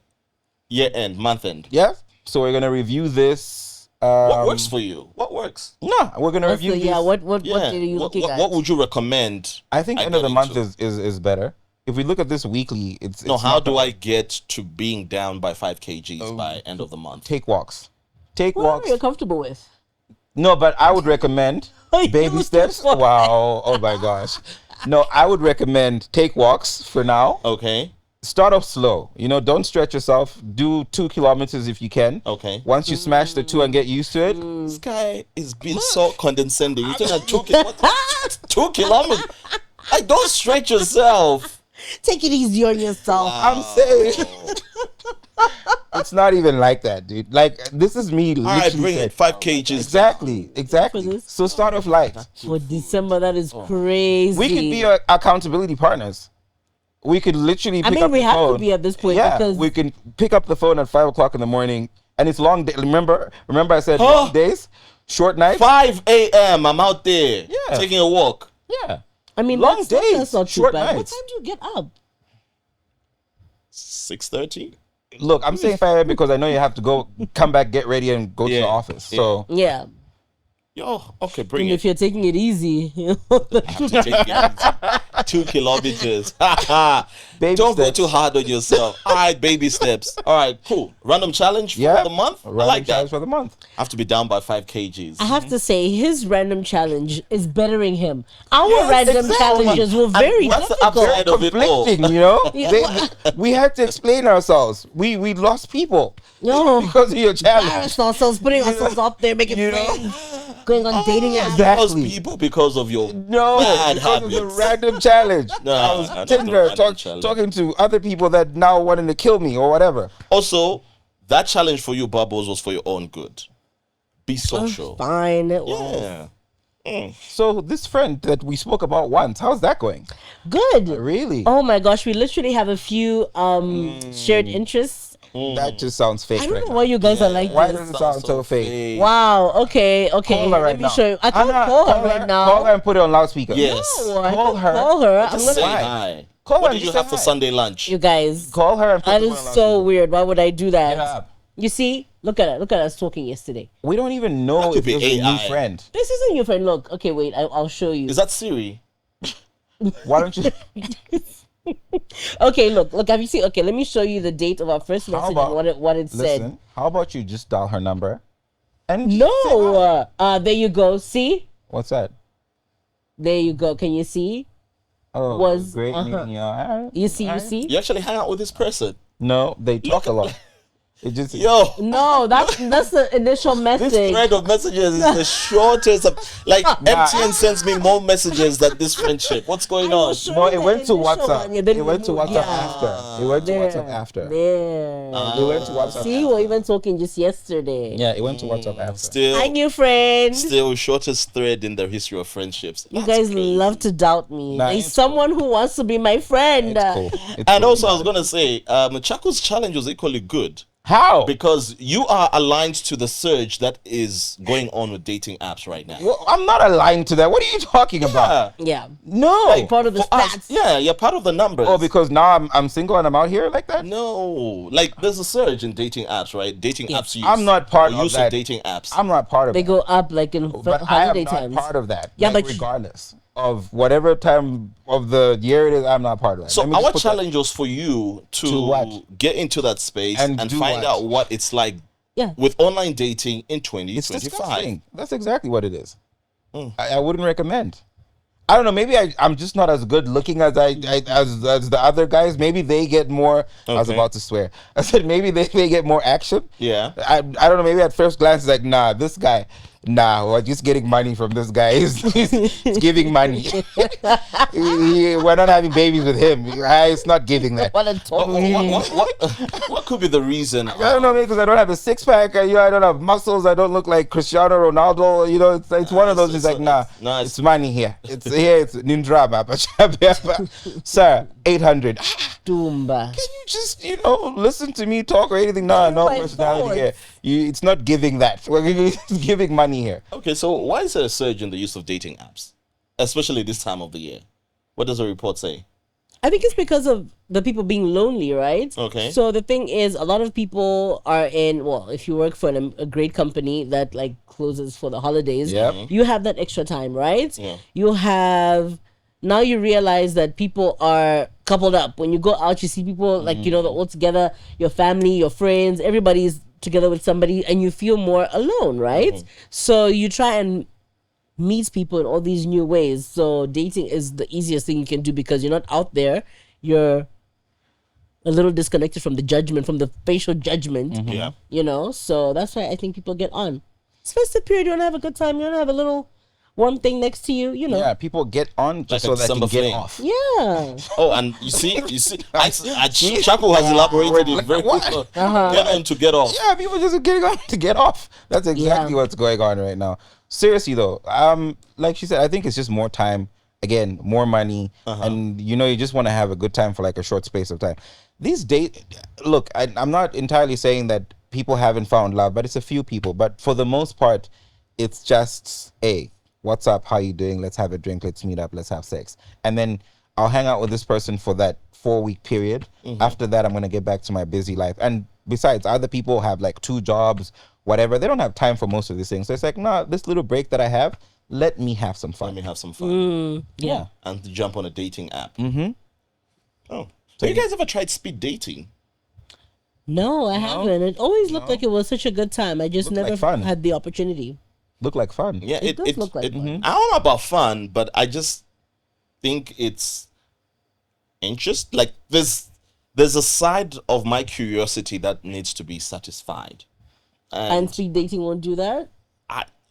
S1: year end, month end.
S3: Yeah. So we're gonna review this.
S1: What works for you? What works?
S3: No, we're gonna
S2: What's
S3: review
S2: the,
S3: this.
S2: yeah, what
S1: Yeah.
S2: are you
S1: What,
S2: looking at?
S1: what would you recommend?
S3: I think
S1: I
S3: end of the
S1: get
S3: month
S1: into?
S3: is better. If we look at this weekly, it's
S1: No,
S3: it's
S1: how
S3: not
S1: do
S3: bad.
S1: I get to being down by 5 kgs by end of the month?
S3: Take walks? Take
S2: Whatever
S3: walks.
S2: you're comfortable with.
S3: No, but I would recommend
S2: You
S3: baby
S2: look
S3: steps.
S2: for-
S3: Wow. Oh my gosh. No, I would recommend take walks for now.
S1: Okay.
S3: Start off slow. You know, don't stretch yourself. Do 2 kilometers if you can.
S1: Okay.
S3: Once you smash the 2 and get used to it,
S1: This guy is being so condescending. You think that 2 kilometers? Like, don't stretch yourself.
S2: Take it easy on yourself.
S3: I'm saying. It's not even like that, dude. Like, this is me
S1: All right,
S3: literally
S1: bring
S3: saying,
S1: it. 5 kgs.
S3: Exactly.
S2: For this?
S3: So start off light.
S2: For December, that is crazy.
S3: We could be accountability partners. We could literally pick up
S2: we
S3: the
S2: have
S3: phone.
S2: to be at this point
S3: Yeah,
S2: because
S3: we can pick up the phone at 5 o'clock in the morning, and it's long day. Remember I said long days, short nights.
S1: 5 a.m. I'm out there taking a walk.
S3: Yeah.
S2: I mean,
S3: long days,
S2: that's not too
S3: short
S2: bad. What
S3: nights.
S2: time do you get up?
S1: 6:30.
S3: Look, I'm saying 5 a.m. because I know you have to come back, get ready, and go to the office. So
S2: Yeah.
S1: Yo, okay, bring
S2: And
S1: it.
S2: if you're taking it easy,
S1: To take it easy. 2 kilometers.
S3: Baby
S1: Don't go
S3: steps.
S1: too hard on yourself. All right, baby steps. All right, cool. Random challenge for the month. I like that.
S3: for the month.
S1: I have to be down by 5 kgs.
S2: I have to say his random challenge is bettering him. Our
S3: Yes,
S2: random
S3: exactly.
S2: challenges were very
S1: what's the
S2: difficult.
S1: upside of it all?
S3: Conflicting, you know.
S2: Yeah,
S3: We had to explain ourselves. We lost people
S2: No.
S3: because of your challenge.
S2: Embarrassed ourselves, putting ourselves up there, making
S3: You know?
S2: friends, going on dating apps.
S1: Because
S3: Exactly.
S1: people, because of your
S3: No,
S1: bad
S3: because of the
S1: habits.
S3: random challenge.
S1: No,
S3: I was
S1: that's the
S3: Tinder
S1: random challenge.
S3: talking to other people that now wanting to kill me or whatever.
S1: Also, that challenge for you, Bubbles, was for your own good. Be social.
S2: Fine.
S1: Yeah.
S3: So this friend that we spoke about once, how's that going?
S2: Good.
S3: Really?
S2: Oh my gosh, we literally have a few shared interests.
S3: That just sounds fake.
S2: I don't
S3: right
S2: know
S3: now.
S2: why you guys are like
S3: Why
S2: this.
S3: does it sound so fake?
S2: Wow. Okay.
S3: Call her
S2: Let
S3: right
S2: me
S3: now.
S2: show you. I can't
S3: Anna,
S2: call her right now.
S3: Call her and put it on loudspeaker.
S1: Yes.
S2: No, I
S3: Call
S2: can't
S3: her.
S2: Call her. I'm
S1: Just say
S2: gonna.
S1: hi.
S3: Call
S1: What
S3: her
S1: did
S3: and
S1: you
S3: say
S1: have for
S3: hi.
S1: Sunday lunch?
S2: You guys.
S3: Call her and put
S2: That
S3: it
S2: is
S3: on
S2: so
S3: loudspeaker.
S2: weird. Why would I do that?
S3: Yeah.
S2: You see? Look at it. Look at us talking yesterday.
S3: We don't even know
S1: That could
S3: if
S1: be
S3: it's a new
S1: AI.
S3: friend.
S2: This isn't your friend. Look. Okay, wait. I'll show you.
S1: Is that Siri?
S3: Why don't you?
S2: Okay, look. Have you seen? Okay, let me show you the date of our first message
S3: about-
S2: and what it said.
S3: Listen, how about you just dial her number? And just say
S2: No.
S3: hi.
S2: There you go. See?
S3: What's that?
S2: There you go. Can you see?
S3: Oh,
S2: Was-
S3: great meeting you. All right.
S2: You see?
S3: All
S2: You
S3: right.
S2: see?
S1: You actually hang out with this person?
S3: No, they talk a lot. It just
S1: Yo.
S2: No, that's the initial
S1: This
S2: message.
S1: thread of messages is the shortest of, like, MTN sends me more messages than this friendship. What's going on?
S2: Sure,
S3: No, it
S2: the
S3: went to
S2: initial
S3: WhatsApp.
S2: one, yeah, then
S3: It went to
S2: we moved-
S3: WhatsApp
S2: yeah.
S3: after. It went to WhatsApp after.
S2: There.
S3: It went to WhatsApp.
S2: See, we're even talking just yesterday.
S3: Yeah, it went to WhatsApp after.
S1: Still,
S2: Hi, new friend.
S1: still shortest thread in the history of friendships.
S2: You
S1: That's
S2: guys
S1: crazy.
S2: love to doubt me.
S3: Nah,
S2: There's
S3: it's
S2: someone who wants to be my friend.
S3: It's cool. It's
S1: And
S3: cool.
S1: also, I was gonna say, Chaku's challenge was equally good
S3: How?
S1: because you are aligned to the surge that is going on with dating apps right now.
S3: Well, I'm not aligned to that. What are you talking about?
S1: Yeah,
S2: Yeah.
S3: No.
S2: Part of the
S1: for us,
S2: stats.
S1: yeah, you're part of the numbers.
S3: Oh, because now I'm single and I'm out here like that?
S1: No, like there's a surge in dating apps, right? Dating apps use.
S3: I'm not part
S1: or
S3: of
S1: use
S3: that.
S1: dating apps.
S3: I'm not part of
S2: They
S3: that.
S2: go up like in
S3: But I am
S2: holiday
S3: not
S2: times.
S3: part of that.
S2: Yeah,
S3: Like,
S2: but
S3: regardless of whatever time of the year it is, I'm not part of that.
S1: So
S3: Let me just
S1: our
S3: put that-
S1: challenge was for you to
S3: what?
S1: get into that space
S3: And
S1: and
S3: do
S1: find
S3: what?
S1: out what it's like
S2: Yeah.
S1: with online dating in
S3: It's
S1: 2025.
S3: disgusting. That's exactly what it is. I wouldn't recommend. I don't know. Maybe I'm just not as good looking as as the other guys. Maybe they get more. I was
S1: Okay.
S3: about to swear. I said maybe they get more action.
S1: Yeah.
S3: I don't know. Maybe at first glance, it's like, nah, this guy, nah, we're just getting money from this guy. He's giving money. We're not having babies with him. It's not giving that.
S2: What a talk.
S1: What could be the reason?
S3: I don't know, because I don't have a six pack. I don't have muscles. I don't look like Cristiano Ronaldo. You know, it's one of those. It's like, nah, it's money here. It's here. It's Nindrama. Sir, 800.
S2: Dumba.
S3: Can you just, listen to me talk or anything? No
S2: my
S3: personality
S2: thoughts.
S3: here. It's not giving that. We're giving money here.
S1: Okay, so why is there a surge in the use of dating apps, especially this time of the year? What does the report say?
S2: I think it's because of the people being lonely, right?
S1: Okay.
S2: So the thing is, a lot of people are in. Well, if you work for a great company that like closes for the holidays,
S3: Yep.
S2: you have that extra time, right?
S1: Yeah.
S2: You have. Now you realize that people are coupled up. When you go out, you see people like they're all together. Your family, your friends, everybody's together with somebody, and you feel more alone, right? So you try and meet people in all these new ways. So dating is the easiest thing you can do because you're not out there. You're a little disconnected from the judgment, from the facial judgment.
S1: Yeah.
S2: So that's why I think people get on. It's festive period. You want to have a good time. You want to have a little warm thing next to you, you know.
S3: Yeah, people get on just
S1: Like a
S3: so that you
S1: December
S3: can get
S1: flame.
S3: off.
S2: Yeah.
S1: Oh, and you see, Chaku has elaborated it very
S3: What?
S1: well. Get on to get off.
S3: Yeah, people just getting on to get off. That's exactly what's going on right now. Seriously though, like she said, I think it's just more time. Again, more money, and you just want to have a good time for like a short space of time. These days, look, I'm not entirely saying that people haven't found love, but it's a few people. But for the most part, it's just, hey, what's up? How you doing? Let's have a drink. Let's meet up. Let's have sex. And then I'll hang out with this person for that 4-week period. After that, I'm going to get back to my busy life. And besides, other people have like 2 jobs, whatever. They don't have time for most of these things. So it's like, nah, this little break that I have, let me have some fun.
S1: Let me have some fun.
S2: Yeah.
S1: And to jump on a dating app.
S3: Mm-hmm.
S1: Oh. So you guys ever tried speed dating?
S2: No, I haven't. It always looked like it was such a good time. I just
S3: Looked
S2: never
S3: like fun.
S2: had the opportunity.
S3: Look like fun.
S1: Yeah,
S2: It does look like fun.
S1: I don't know about fun, but I just think it's interesting. Like there's a side of my curiosity that needs to be satisfied.
S2: And speed dating won't do that?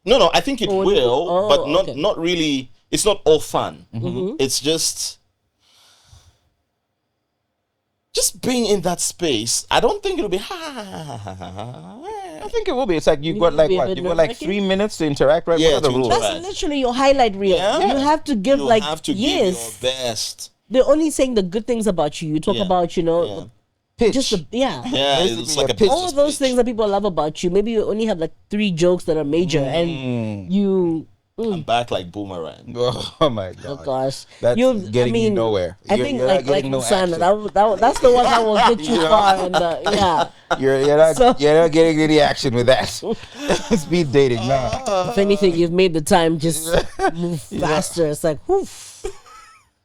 S1: No, I think it
S2: Or-
S1: will,
S2: oh,
S1: but not
S2: okay.
S1: not really. It's not all fun. It's just being in that space. I don't think it'll be
S3: I think it will be. It's like you've got
S2: It'll
S3: like
S2: be a
S3: what?
S2: bit
S3: You've got like
S2: nerve-wracking?
S3: 3 minutes to interact, right?
S1: Yeah,
S3: What are the
S1: to
S3: rules?
S1: interact.
S2: That's literally your highlight reel.
S1: Yeah.
S2: You have to give
S1: you
S2: like
S1: have to
S2: yes.
S1: give your best.
S2: They're only saying the good things about you. You talk
S1: Yeah.
S2: about,
S1: Yeah.
S3: Pitch.
S2: just the,
S1: Yeah,
S3: Basically
S1: it's like
S3: a
S1: a
S3: pitch.
S2: all
S1: business
S2: of those
S1: pitch.
S2: things that people love about you. Maybe you only have like 3 jokes that are major, and you.
S1: I'm back like boomerang.
S3: Oh my god.
S2: Oh gosh,
S3: That's getting you nowhere.
S2: I
S3: You're-
S2: think
S3: you're not
S2: like
S3: getting no
S2: Sana,
S3: action.
S2: that's the one that will get you far. And yeah,
S3: You're not getting any action with that. Speed dating, nah.
S2: if anything, you've made the time just move faster. It's like, whew.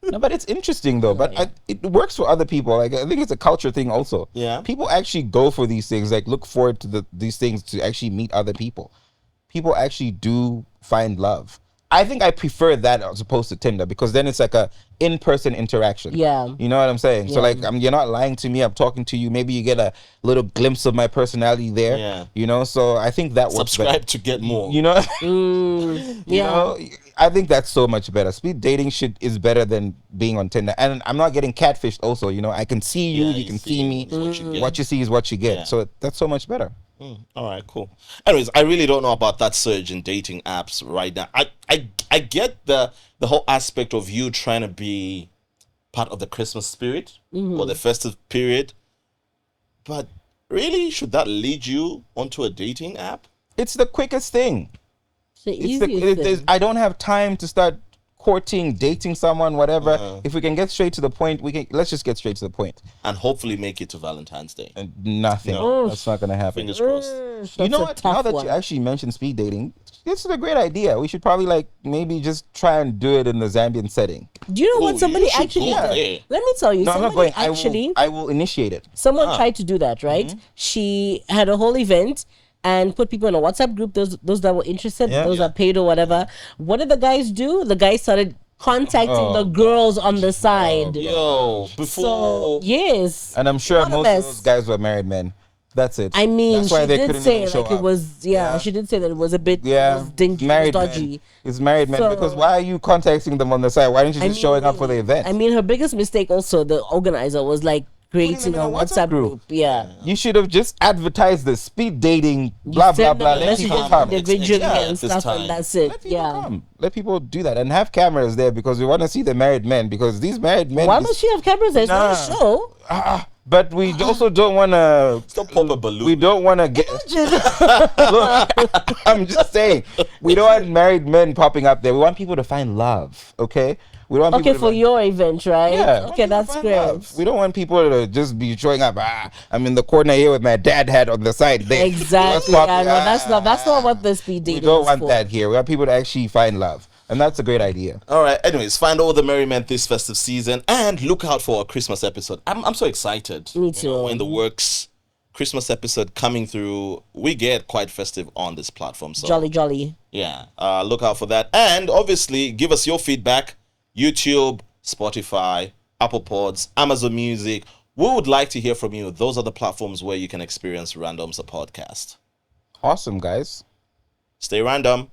S3: No, but it's interesting though. But it works for other people. Like I think it's a culture thing also.
S1: Yeah.
S3: People actually go for these things. Like look forward to these things to actually meet other people. People actually do find love. I think I prefer that as opposed to Tinder because then it's like a in-person interaction.
S2: Yeah.
S3: You know what I'm saying? So
S2: Yeah.
S3: like you're not lying to me. I'm talking to you. Maybe you get a little glimpse of my personality there.
S1: Yeah.
S3: You know. So I think that works better.
S1: Subscribe to get more.
S3: You know.
S2: Yeah.
S3: You know, I think that's so much better. Speed dating is better than being on Tinder. And I'm not getting catfished also, I can see you,
S1: Yeah,
S3: you can see me.
S1: what you get.
S3: What you see is what you get.
S1: Yeah.
S3: So that's so much better.
S1: All right, cool. Anyways, I really don't know about that surge in dating apps right now. I get the whole aspect of you trying to be part of the Christmas spirit or the festive period, but really, should that lead you onto a dating app?
S3: It's the quickest thing.
S2: It's the
S3: It's
S2: easiest thing.
S3: I don't have time to start courting, dating someone, whatever. If we can get straight to the point, let's just get straight to the point.
S1: And hopefully make it to Valentine's Day.
S3: And nothing.
S1: No.
S3: That's not gonna happen.
S1: Fingers crossed.
S2: That's
S3: You know
S2: a
S3: what?
S2: tough
S3: Now that
S2: one.
S3: you actually mentioned speed dating, this is a great idea. We should probably maybe just try and do it in the Zambian setting.
S2: Do you know
S1: Oh,
S2: what somebody
S1: you should
S2: actually
S1: go
S2: did?
S1: there.
S2: Let me tell you,
S3: No, I'm not
S2: somebody
S3: going.
S2: actually
S3: I will initiate it.
S2: someone tried to do that, right? She had a whole event and put people in a WhatsApp group, those that were interested,
S3: Yeah.
S2: those that paid or whatever. What did the guys do? The guys started contacting the girls on the side.
S1: Yo,
S2: So
S1: before
S2: yes.
S3: And I'm sure
S2: What a
S3: most
S2: mess.
S3: of those guys were married men. That's it.
S2: I mean,
S3: that's why
S2: she
S3: they
S2: did
S3: couldn't
S2: say
S3: even show
S2: like it
S3: up.
S2: was she did say that it was a bit
S3: Yeah,
S2: it was dingy,
S3: married
S2: dodgy.
S3: men. It's married men
S2: So-
S3: because why are you contacting them on the side? Why didn't you
S2: I
S3: just
S2: mean,
S3: showing up for the event?
S2: I mean, her biggest mistake also, the organizer, was like creating
S3: them
S2: a
S3: in a WhatsApp
S2: WhatsApp
S3: group.
S2: group. Yeah.
S3: You should have just advertised the speed dating, blah blah
S2: Send
S3: blah.
S2: them
S3: Let
S2: messages
S3: people come.
S2: individually
S1: Yeah,
S2: and
S1: at this
S2: stuff,
S1: time.
S2: and that's it.
S3: Let people
S2: Yeah.
S3: come. Let people do that and have cameras there because we want to see the married men because these married men.
S2: Why must she have cameras there? It's not a show.
S3: But we also don't want to.
S1: Stop pop a balloon.
S3: We don't want to get. Look, I'm just saying, we don't want married men popping up there. We want people to find love. Okay, we don't want
S2: Okay,
S3: people
S2: for
S3: to,
S2: your event, right?
S3: yeah. we want
S2: Okay,
S3: people to
S2: that's
S3: find
S2: great.
S3: love. We don't want people to just be showing up. I'm in the corner here with my dad hat on the side there.
S2: Exactly.
S3: Let's pop-
S2: I know that's not what the speed
S3: We
S2: dating
S3: don't
S2: is
S3: want
S2: for.
S3: that here. We want people to actually find love, and that's a great idea.
S1: All right. Anyways, find all the merry men this festive season and look out for a Christmas episode. I'm so excited.
S2: Me too.
S1: In the works, Christmas episode coming through. We get quite festive on this platform. So
S2: Jolly.
S1: yeah, look out for that. And obviously, give us your feedback. YouTube, Spotify, Apple Pods, Amazon Music. We would like to hear from you. Those are the platforms where you can experience Random's a podcast.
S3: Awesome, guys.
S1: Stay random.